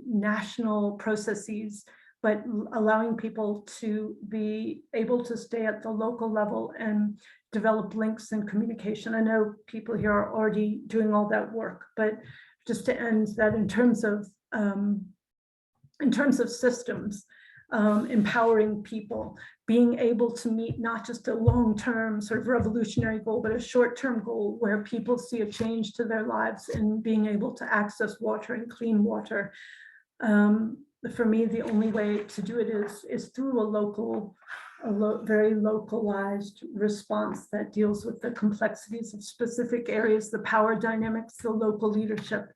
national processes, but allowing people to be able to stay at the local level and develop links and communication. I know people here are already doing all that work, but just to end that, in terms of systems, empowering people, being able to meet not just a long-term sort of revolutionary goal, but a short-term goal where people see a change to their lives in being able to access water and clean water. For me, the only way to do it is through very localized response that deals with the complexities of specific areas, the power dynamics, the local leadership,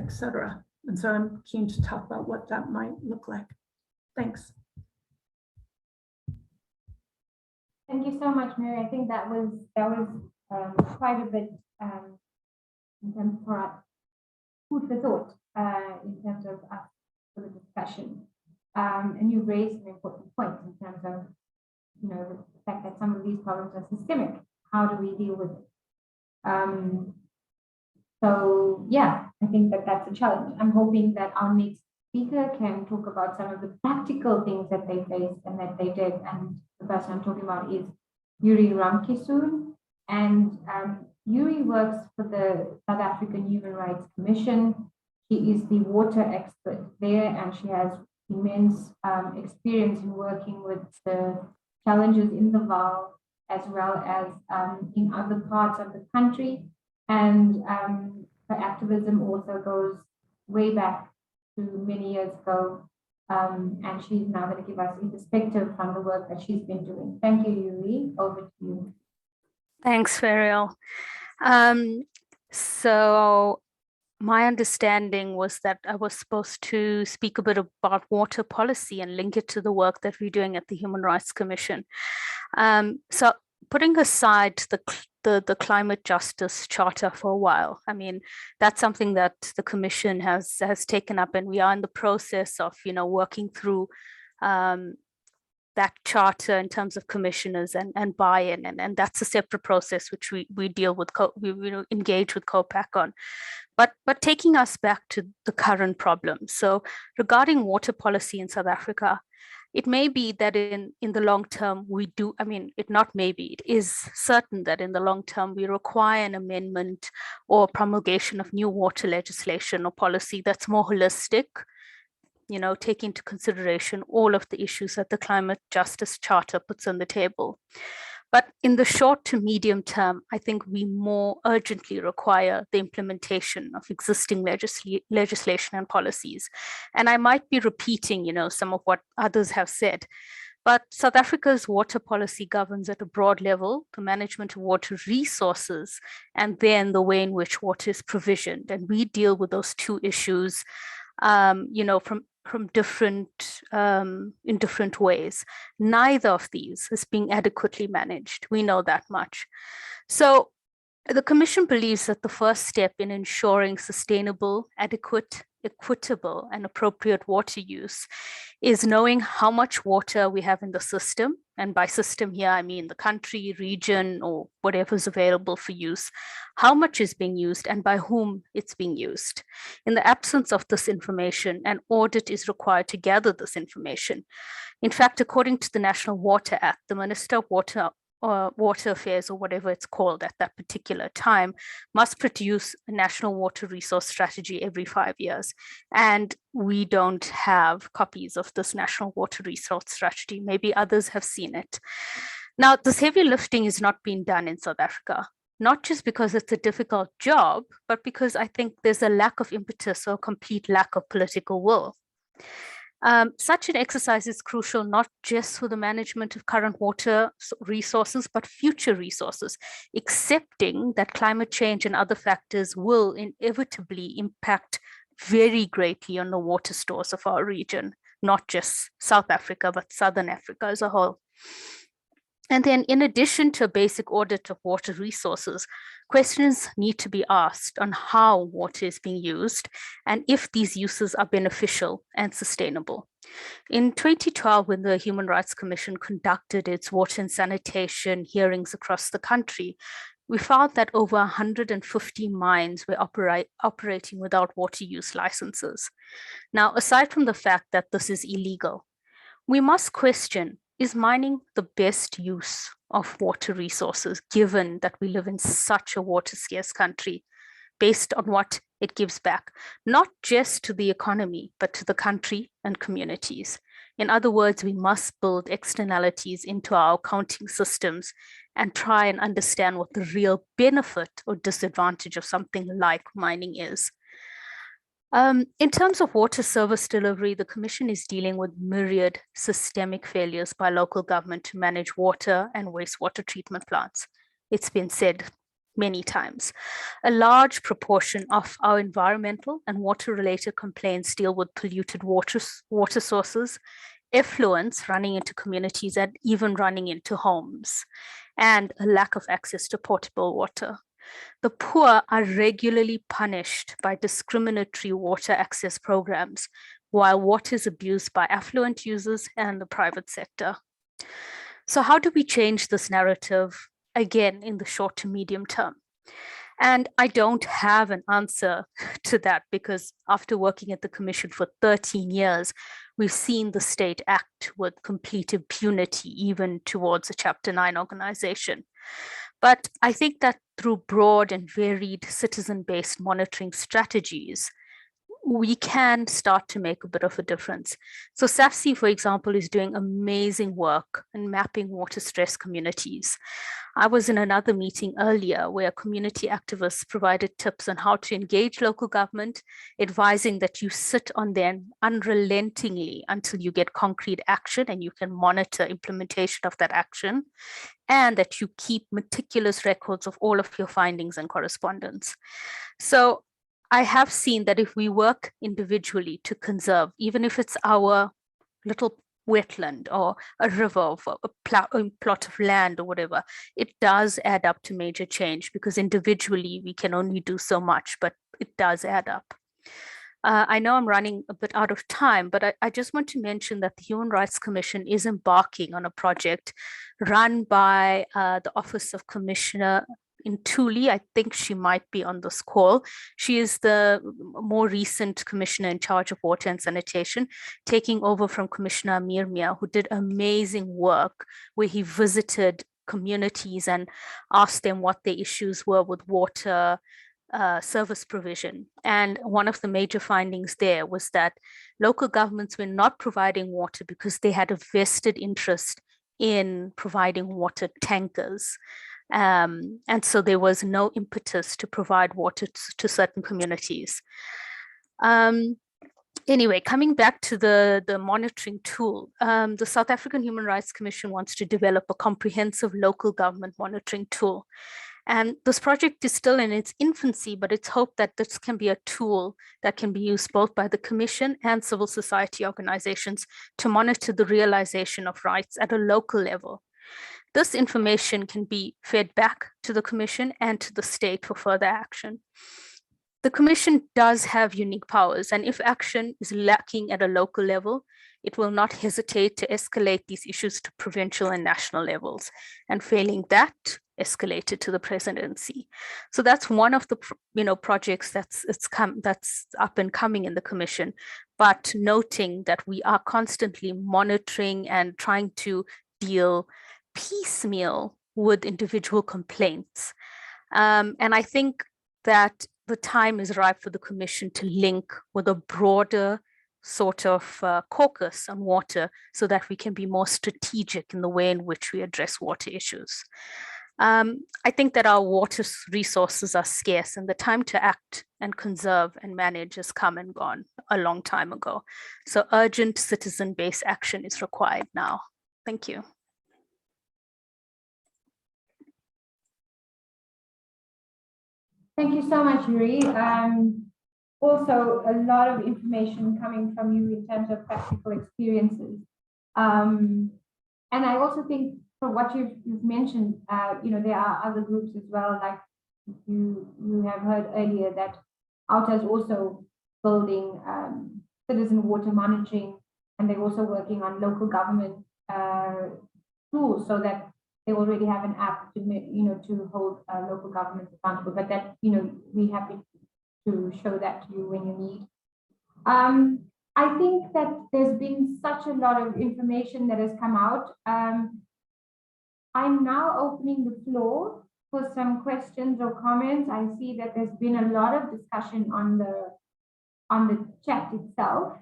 etc. And so I'm keen to talk about what that might look like. Thanks. Thank you so much, Mary. I think that was quite a bit in terms of food for thought in terms of us for the discussion. And you raised an important point in terms of, you know, the fact that some of these problems are systemic. How do we deal with it? So yeah, I think that that's a challenge. I'm hoping that our next speaker can talk about some of the practical things that they faced and that they did. And the person I'm talking about is Yuri Ramkissoon. And Yuri works for the South African Human Rights Commission. She is the water expert there, and she has immense experience in working with the challenges in the Vaal as well as in other parts of the country. And her activism also goes way back to many years ago. And she's now going to give us a perspective from the work that she's been doing. Thank you, Yuri. Over to you. Thanks, Ferrial. So my understanding was that I was supposed to speak a bit about water policy and link it to the work that we're doing at the Human Rights Commission. So putting aside the climate justice charter for a while, I mean, that's something that the Commission has taken up, and we are in the process of, you know, working through that charter in terms of commissioners and buy-in, and that's a separate process which we deal with, we engage with COPAC on. But taking us back to the current problem. So regarding water policy in South Africa, it may be that in the long term we do, I mean, it is certain that in the long term we require an amendment or promulgation of new water legislation or policy that's more holistic, you know, take into consideration all of the issues that the Climate Justice Charter puts on the table. But in the short to medium term, I think we more urgently require the implementation of existing legislation and policies. And I might be repeating, you know, some of what others have said, but South Africa's water policy governs at a broad level the management of water resources and then the way in which water is provisioned. And we deal with those two issues, you know, from different in different ways. Neither of these is being adequately managed. We know that much. So the Commission believes that the first step in ensuring sustainable, adequate, equitable, and appropriate water use is knowing how much water we have in the system. And by system here, I mean the country, region, or whatever is available for use, how much is being used and by whom it's being used. In the absence of this information, an audit is required to gather this information. In fact, according to the National Water Act, the Minister of Water Affairs, or whatever it's called at that particular time, must produce a national water resource strategy every 5 years. And we don't have copies of this national water resource strategy. Maybe others have seen it. Now, this heavy lifting is not being done in South Africa, not just because it's a difficult job, but because I think there's a lack of impetus or a complete lack of political will. Such an exercise is crucial not just for the management of current water resources, but future resources, accepting that climate change and other factors will inevitably impact very greatly on the water stores of our region, not just South Africa, but Southern Africa as a whole. And then in addition to a basic audit of water resources, questions need to be asked on how water is being used and if these uses are beneficial and sustainable. In 2012, when the Human Rights Commission conducted its water and sanitation hearings across the country, we found that over 150 mines were operating without water use licenses. Now, aside from the fact that this is illegal, we must question, is mining the best use of water resources, given that we live in such a water scarce country, based on what it gives back, not just to the economy, but to the country and communities? In other words, we must build externalities into our accounting systems and try and understand what the real benefit or disadvantage of something like mining is. In terms of water service delivery, the Commission is dealing with myriad systemic failures by local government to manage water and wastewater treatment plants. It's been said many times. A large proportion of our environmental and water-related complaints deal with polluted water sources, effluents running into communities and even running into homes, and a lack of access to potable water. The poor are regularly punished by discriminatory water access programs, while water is abused by affluent users and the private sector. So how do we change this narrative, again, in the short to medium term? And I don't have an answer to that, because after working at the Commission for 13 years, we've seen the state act with complete impunity, even towards a Chapter 9 organization. But I think that through broad and varied citizen-based monitoring strategies, we can start to make a bit of a difference. So SAFC, for example, is doing amazing work in mapping water-stressed communities. I was in another meeting earlier where community activists provided tips on how to engage local government, advising that you sit on them unrelentingly until you get concrete action and you can monitor implementation of that action, and that you keep meticulous records of all of your findings and correspondence. So I have seen that if we work individually to conserve, even if it's our little wetland or a river or a plot of land or whatever, it does add up to major change, because individually we can only do so much, but it does add up. I know I'm running a bit out of time, but I just want to mention that the Human Rights Commission is embarking on a project run by the Office of Commissioner in Thuli. I think she might be on this call. She is the more recent commissioner in charge of water and sanitation, taking over from Commissioner Amir Mia, who did amazing work where he visited communities and asked them what their issues were with water service provision. And one of the major findings there was that local governments were not providing water because they had a vested interest in providing water tankers. And so there was no impetus to provide water to certain communities. Anyway, coming back to the monitoring tool, the South African Human Rights Commission wants to develop a comprehensive local government monitoring tool. And this project is still in its infancy, but it's hoped that this can be a tool that can be used both by the Commission and civil society organizations to monitor the realization of rights at a local level. This information can be fed back to the Commission and to the state for further action. The Commission does have unique powers, and if action is lacking at a local level, it will not hesitate to escalate these issues to provincial and national levels, and failing that, escalate it to the presidency. So that's one of the projects that's up and coming in the Commission, but noting that we are constantly monitoring and trying to deal piecemeal with individual complaints. And I think that the time is ripe for the Commission to link with a broader sort of caucus on water, so that we can be more strategic in the way in which we address water issues. I think that our water resources are scarce, and the time to act and conserve and manage has come and gone a long time ago. So urgent citizen-based action is required now. Thank you. Thank you so much, Yuri. Also, a lot of information coming from you in terms of practical experiences. And I also think from what you've mentioned, there are other groups as well, like you have heard earlier that OUTA is also building citizen water monitoring, and they're also working on local government tools, so that they already have an app to to hold local governments accountable. But that we're happy to show that to you when you need. I think that there's been such a lot of information that has come out. I'm now opening the floor for some questions or comments. I see that there's been a lot of discussion on the chat itself.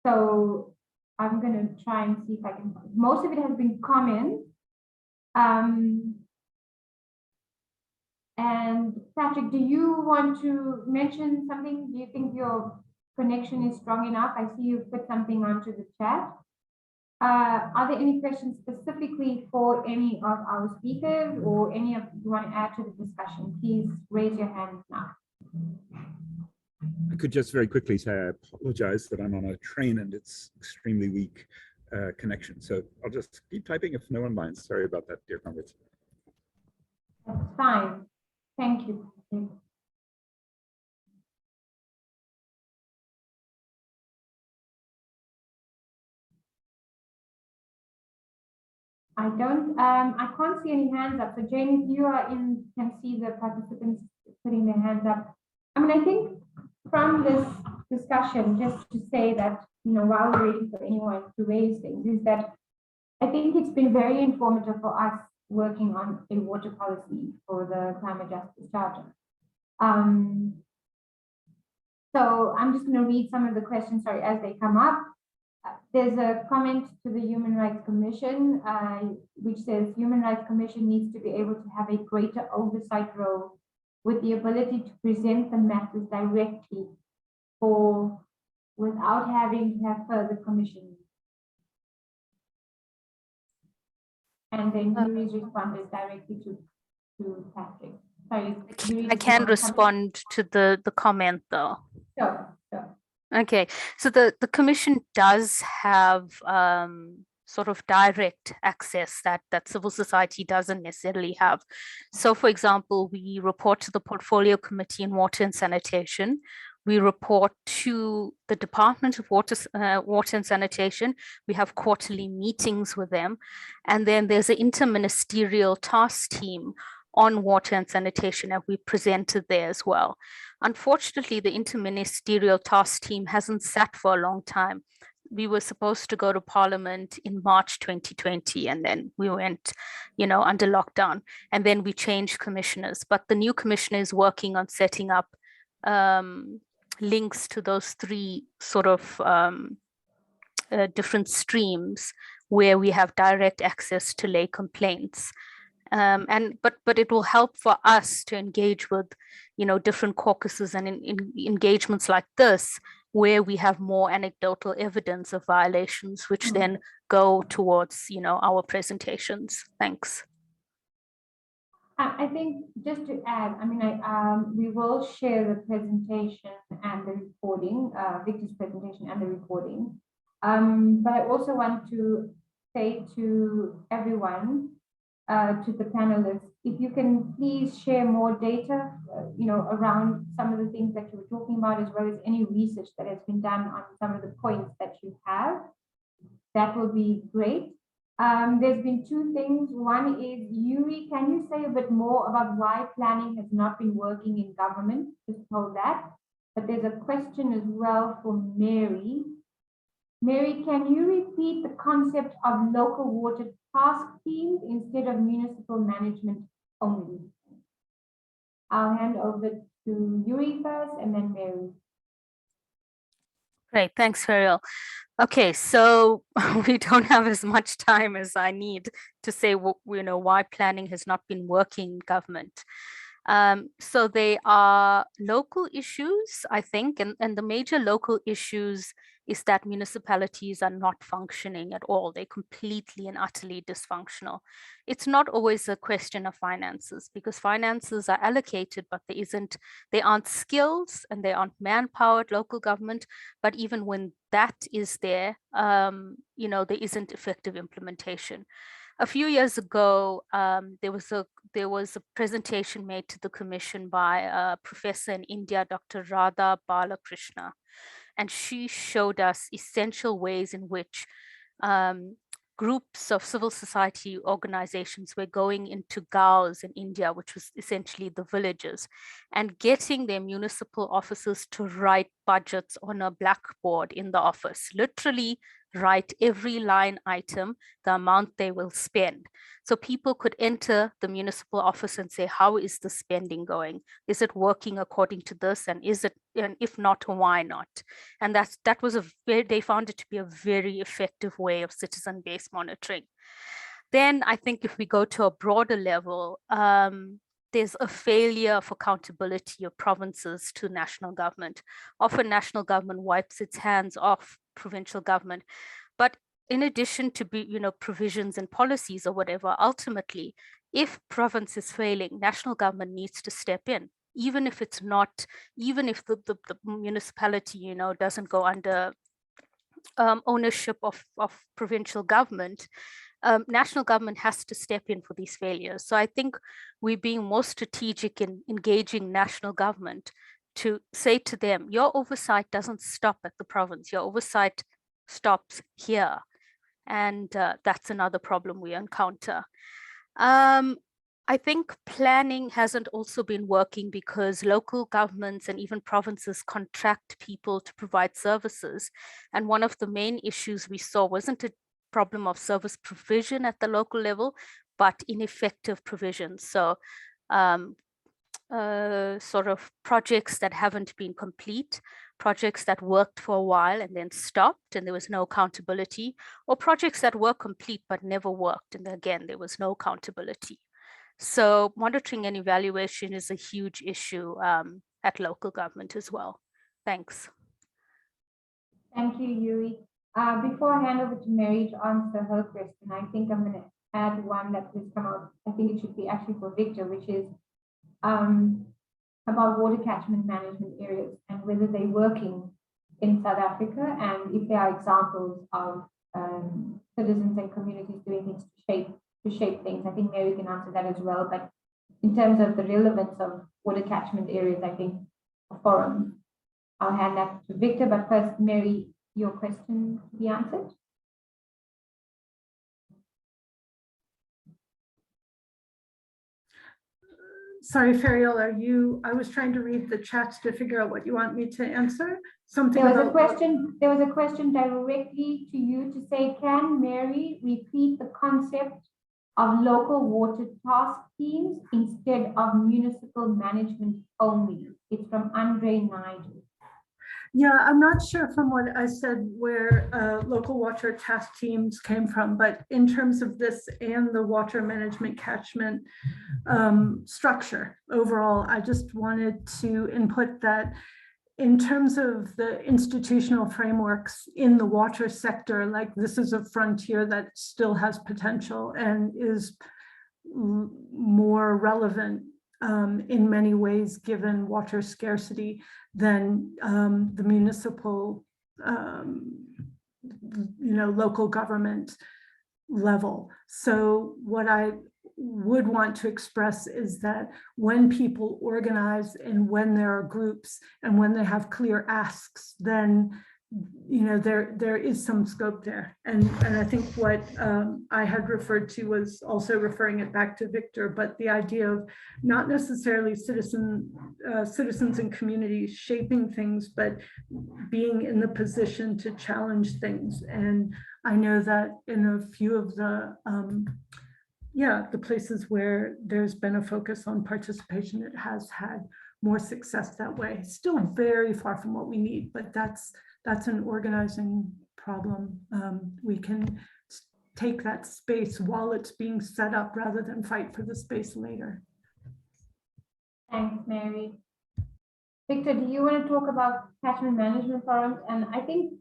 So I'm going to try and see if I can. Most of it has been comments. And Patrick, do you want to mention something? Do you think your connection is strong enough? I see you put something onto the chat. Are there any questions specifically for any of our speakers or any of you want to add to the discussion? Please raise your hand now. I could just very quickly say I apologize that I'm on a train and it's extremely weak connection. So I'll just keep typing if no one minds. Sorry about that, dear comrades. That's fine. Thank you. I can't see any hands up. So Jane, if you are in, can see the participants putting their hands up. I mean, I think from this discussion, just to say that, you know, while we're waiting for anyone to raise things, is that I think it's been very informative for us working on a water policy for the Climate Justice Charter. So I'm just going to read some of the questions, sorry, as they come up. There's a comment to the Human Rights Commission, which says Human Rights Commission needs to be able to have a greater oversight role with the ability to present the matters directly or without having to have further commissioning. And then Yuri's responded directly to Patrick. Sorry, Yuri, I can respond to the comment though. Sure. Okay, so the commission does have sort of direct access that civil society doesn't necessarily have. So for example, we report to the Portfolio Committee in Water and Sanitation. We report to the Department of Water and Sanitation. We have quarterly meetings with them. And then there's an interministerial task team on water and sanitation, and we presented there as well. Unfortunately, the interministerial task team hasn't sat for a long time. We were supposed to go to Parliament in March 2020, and then we went, you know, under lockdown, and then we changed commissioners. But the new commissioner is working on setting up links to those three sort of different streams where we have direct access to lay complaints. But it will help for us to engage with, you know, different caucuses and in engagements like this, where we have more anecdotal evidence of violations, which then go towards, you know, our presentations. Thanks. I think just to add, I mean, we will share the presentation and the recording, Victor's presentation and the recording. But I also want to say to everyone, to the panelists, if you can please share more data, you know, around some of the things that you were talking about, as well as any research that has been done on some of the points that you have, that will be great. There's been two things. One is, Yuri, can you say a bit more about why planning has not been working in government? Just hold that. But there's a question as well for Mary. Mary, can you repeat the concept of local water task teams instead of municipal management only? I'll hand over to Yuri first and then Mary. Great, thanks, Ferrial. Okay, so we don't have as much time as I need to say, you know, why planning has not been working in government. So they are local issues, I think, and the major local issues is that municipalities are not functioning at all. They're completely and utterly dysfunctional. It's not always a question of finances, because finances are allocated, but they aren't skills and they aren't manpower at local government. But even when that is there, you know, there isn't effective implementation. A few years ago, there was a presentation made to the commission by a professor in India, Dr. Radha Balakrishna, and she showed us essential ways in which groups of civil society organizations were going into gaos in India, which was essentially the villages, and getting their municipal officers to write budgets on a blackboard in the office, literally write every line item, the amount they will spend. So people could enter the municipal office and say, how is the spending going? Is it working according to this? And is it, and if not, why not? And that was they found it to be a very effective way of citizen-based monitoring. Then I think if we go to a broader level, there's a failure of accountability of provinces to national government. Often national government wipes its hands off provincial government. But in addition to provisions and policies or whatever, ultimately, if province is failing, national government needs to step in, even if it's not, even if the municipality, doesn't go under ownership of provincial government. National government has to step in for these failures. So I think we're being more strategic in engaging national government to say to them, your oversight doesn't stop at the province, your oversight stops here. And that's another problem we encounter. I think planning hasn't also been working because local governments and even provinces contract people to provide services. And one of the main issues we saw wasn't a problem of service provision at the local level, but ineffective provision. So sort of projects that haven't been complete, projects that worked for a while and then stopped and there was no accountability, or projects that were complete but never worked, and again, there was no accountability. So monitoring and evaluation is a huge issue at local government as well. Thanks. Thank you, Yuri. Before I hand over to Mary to answer her question, I think I'm going to add one that has come out. I think it should be actually for Victor, which is about water catchment management areas and whether they're working in South Africa, and if there are examples of citizens and communities doing things to shape things. I think Mary can answer that as well. But in terms of the relevance of water catchment areas, I think a forum, I'll hand that to Victor. But first, Mary, your question to be answered. Sorry, Ferrial, I was trying to read the chats to figure out what you want me to answer. Something there was a question directly to you to say, can Mary repeat the concept of local water task teams instead of municipal management only? It's from Andre Nigel. Yeah, I'm not sure from what I said where local water task teams came from, but in terms of this and the water management catchment structure overall, I just wanted to input that in terms of the institutional frameworks in the water sector, like this is a frontier that still has potential and is more relevant in many ways, given water scarcity, than the municipal, local government level. So what I would want to express is that when people organize and when there are groups and when they have clear asks, then there is some scope there. And I think what I had referred to was also referring it back to Victor, but the idea of not necessarily citizens and communities shaping things, but being in the position to challenge things. And I know that in a few of the places where there's been a focus on participation, it has had more success that way. Still very far from what we need, but that's an organizing problem. We can take that space while it's being set up rather than fight for the space later. Thanks, Mary. Victor, do you want to talk about catchment management forums? And I think,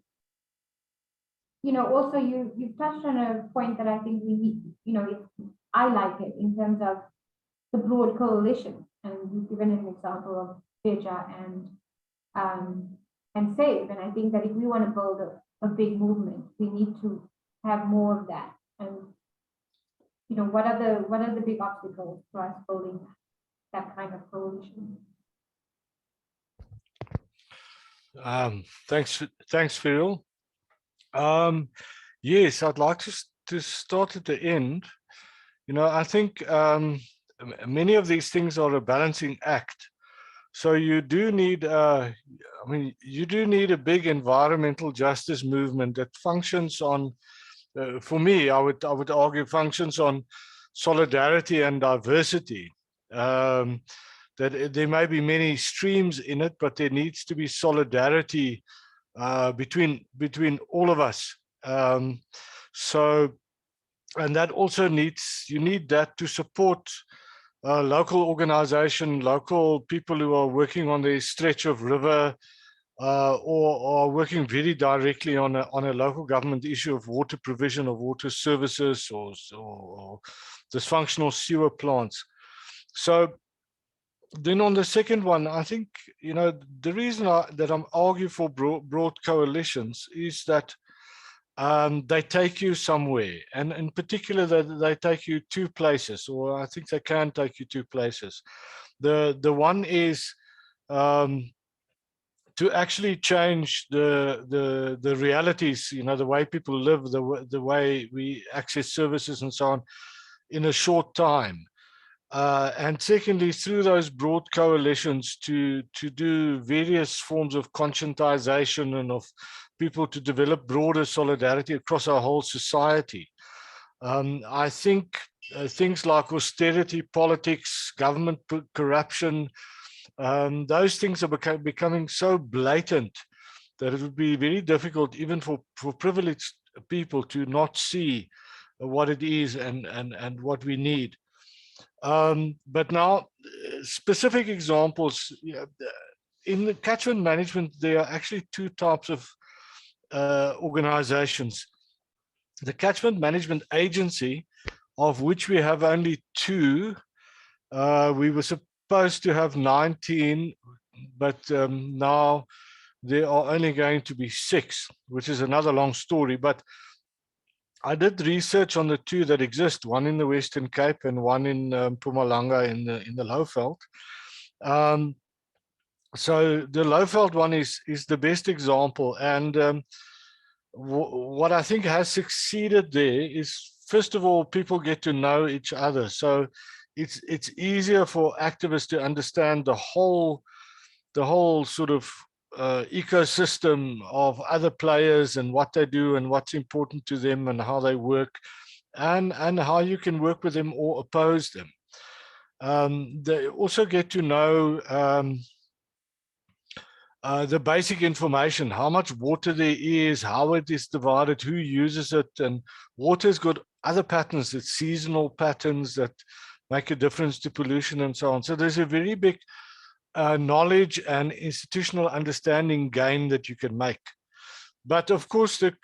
also you've touched on a point that I think we need, I like it in terms of the broad coalition. And you've given an example of Beja and SAVE. And I think that if we want to build a big movement, we need to have more of that. And what are the big obstacles for us building that kind of coalition? Thanks, Ferrial. Yes, I'd like to start at the end. I think many of these things are a balancing act. So you do need, I mean, you do need a big environmental justice movement that functions on, for me, I would argue, functions on solidarity and diversity. That there may be many streams in it, but there needs to be solidarity between all of us. So, and that also needs, you need that to support local organization, local people who are working on the stretch of river, or are working very directly on a local government issue of water provision, of water services, or dysfunctional sewer plants. So then on the second one, I think, you know, the reason that I'm arguing for broad coalitions is that they take you somewhere, and in particular they take you 2 places, or I think they can take you 2 places. The one is to actually change the realities, you know, the way people live, the way we access services and so on in a short time. And secondly, through those broad coalitions to do various forms of conscientization and of people to develop broader solidarity across our whole society. I think things like austerity politics, government corruption, those things are becoming so blatant that it would be very difficult even for privileged people to not see what it is and what we need. But now, specific examples, in the catchment management, there are actually 2 types of organizations. The Catchment Management Agency, of which we have only 2, we were supposed to have 19, but now there are only going to be 6, which is another long story. But I did research on the 2 that exist, one in the Western Cape and one in Mpumalanga in the Lowveld. So the Lowveld one is the best example, and what I think has succeeded there is, first of all, people get to know each other. So it's easier for activists to understand the whole sort of ecosystem of other players and what they do and what's important to them and how they work, and how you can work with them or oppose them. They also get to know the basic information, how much water there is, how it is divided, who uses it, and water's got other patterns, it's seasonal patterns that make a difference to pollution and so on. So there's a very big knowledge and institutional understanding gain that you can make. But of course, the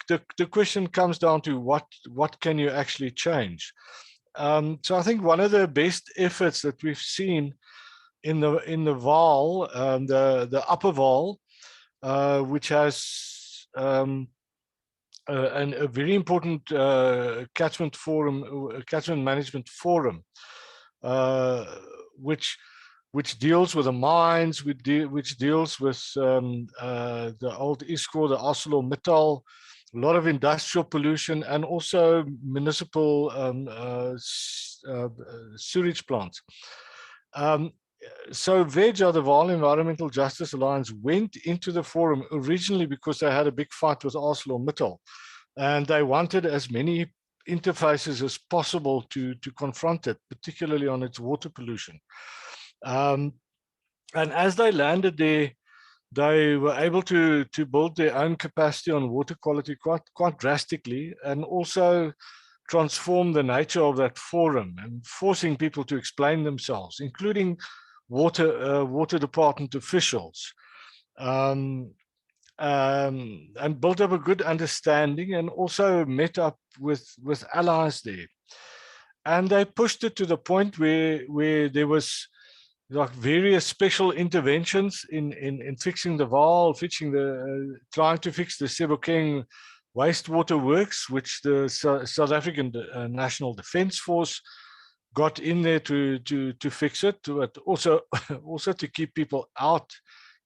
question comes down to what can you actually change? So I think one of the best efforts that we've seen in the Vaal, the Upper Vaal, which has a very important catchment management forum, which deals with the mines, which deals with the old ISCO, the ArcelorMittal, a lot of industrial pollution, and also municipal sewage plants. So VEJA, the Vaal Environmental Justice Alliance, went into the forum originally because they had a big fight with ArcelorMittal, and they wanted as many interfaces as possible to confront it, particularly on its water pollution. And as they landed there, they were able to build their own capacity on water quality quite drastically, and also transform the nature of that forum and forcing people to explain themselves, including water department officials, and built up a good understanding, and also met up with allies there. And they pushed it to the point where there was like various special interventions in fixing the Vaal, trying to fix the Sebokeng wastewater works, which the South African National Defence Force got in there to fix it, but also to keep people out.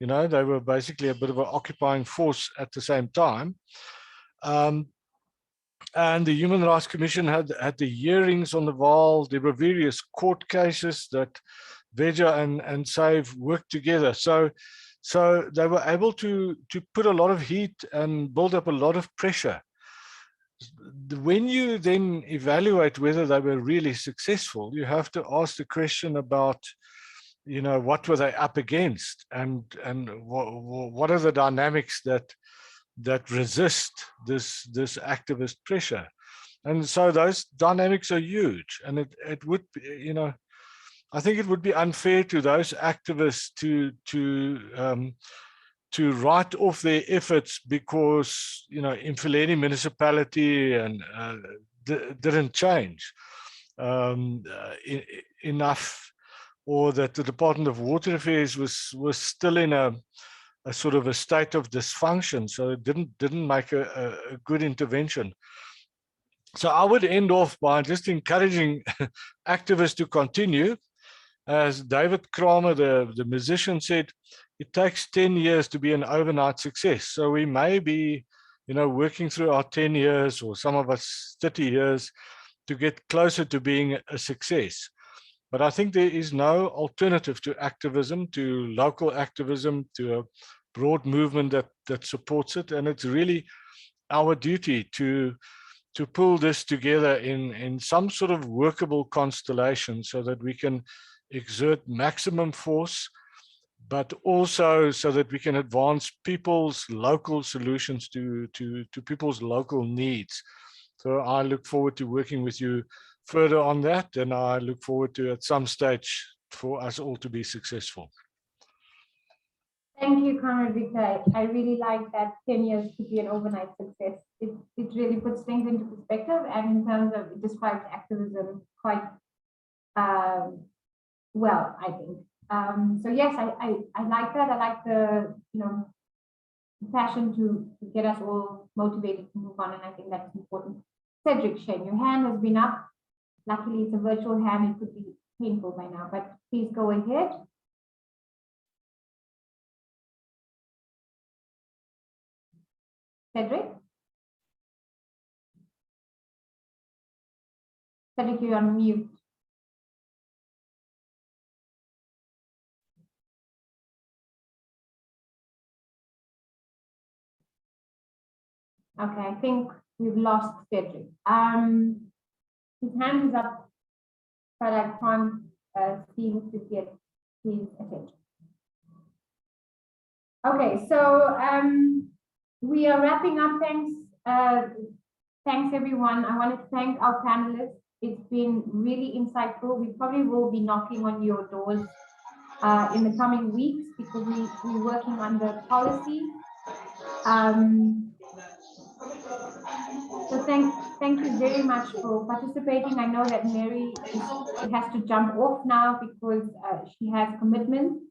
You know, they were basically a bit of an occupying force at the same time. And the Human Rights Commission had the hearings on the Vaal. There were various court cases that Veja and Save worked together. So they were able to put a lot of heat and build up a lot of pressure. When you then evaluate whether they were really successful, you have to ask the question about, you know, what were they up against, and what are the dynamics that resist this activist pressure. And so those dynamics are huge, and it would be, you know, I think it would be unfair to those activists to write off their efforts because, you know, Imphileni municipality and didn't change enough, or that the Department of Water Affairs was still in a sort of a state of dysfunction, so it didn't make a good intervention. So I would end off by just encouraging activists to continue. As David Kramer, the musician, said, it takes 10 years to be an overnight success. So we may be, you know, working through our 10 years, or some of us 30 years, to get closer to being a success. But I think there is no alternative to activism, to local activism, to a broad movement that supports it. And it's really our duty to pull this together in some sort of workable constellation, so that we can exert maximum force, but also so that we can advance people's local solutions to people's local needs. So I look forward to working with you further on that, and I look forward to, at some stage, for us all to be successful. Thank you, Comrade Victor. I really like that 10 years to be an overnight success. It really puts things into perspective, and in terms of, it describes activism quite well, I think. So yes, I like that. I like the, you know, passion to get us all motivated to move on, and I think that's important. Cedric Shen, your hand has been up. Luckily, it's a virtual hand. It could be painful by now, but please go ahead. Cedric? Cedric, you're on mute. Okay, I think we've lost Cedric. His hand is up, but I can't seem to get his attention. Okay, so we are wrapping up. Thanks everyone. I want to thank our panelists. It's been really insightful. We probably will be knocking on your doors in the coming weeks, because we're working on the policy. So thank you very much for participating. I know that Mary has to jump off now because she has commitments,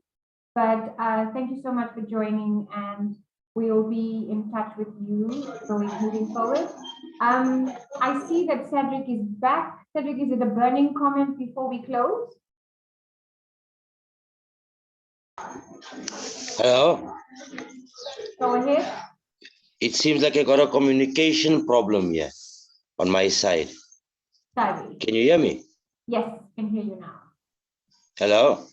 but thank you so much for joining, and we'll be in touch with you moving forward. I see that Cedric is back. Cedric, is it a burning comment before we close? Hello? Go ahead. It seems like I got a communication problem here on my side. Sorry. Can you hear me? Yes, I can hear you now. Hello?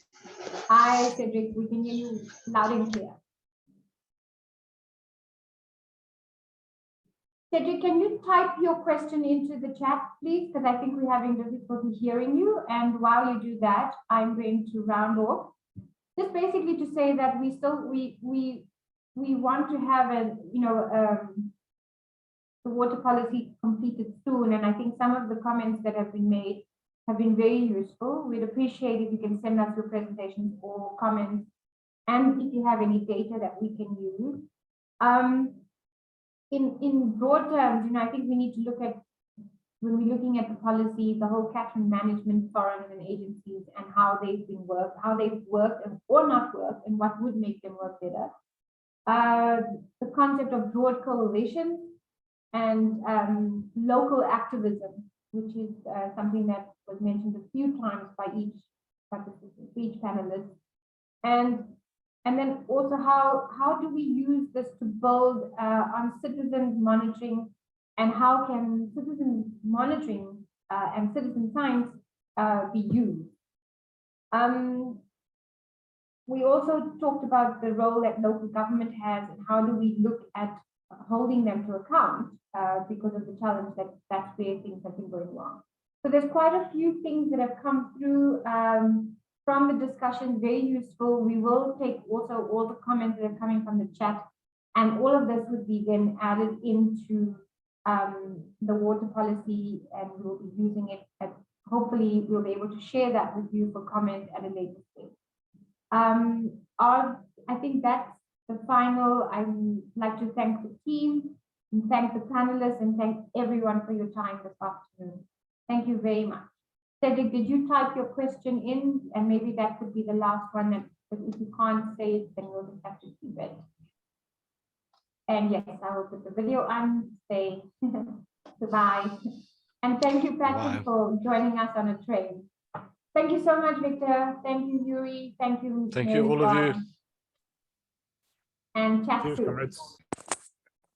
Hi, Cedric. We can hear you loud and clear. Cedric, can you type your question into the chat, please? Because I think we're having difficulty hearing you. And while you do that, I'm going to round off. Just basically to say that we want to have the water policy completed soon. And I think some of the comments that have been made have been very useful. We'd appreciate if you can send us your presentations or comments, and if you have any data that we can use. In broad terms, I think we need to look at, when we're looking at the policy, the whole catchment management forums and agencies, and how they've worked or not worked, and what would make them work better. The concept of broad coalitions and local activism, which is something that was mentioned a few times by each participant, each panelist, and then also how do we use this to build on citizens monitoring, and how can citizen monitoring and citizen science be used? We also talked about the role that local government has and how do we look at holding them to account because of the challenge that's where things have been going wrong. So there's quite a few things that have come through from the discussion, very useful. We will take also all the comments that are coming from the chat, and all of this would be then added into the water policy, and we will be using it at, hopefully we'll be able to share that with you for comment at a later stage. I think that's the final. I would like to thank the team and thank the panelists and thank everyone for your time this afternoon. Thank you very much. Cedric, did you type your question in? And maybe that could be the last one, that, but if you can't say it, then we'll just have to keep it. And yes, I will put the video on, say goodbye. And thank you, Patrick, for joining us on a train. Thank you so much, Victor. Thank you, Yuri. Thank you. Thank you, all of you. And chat Cheers, soon. comrades.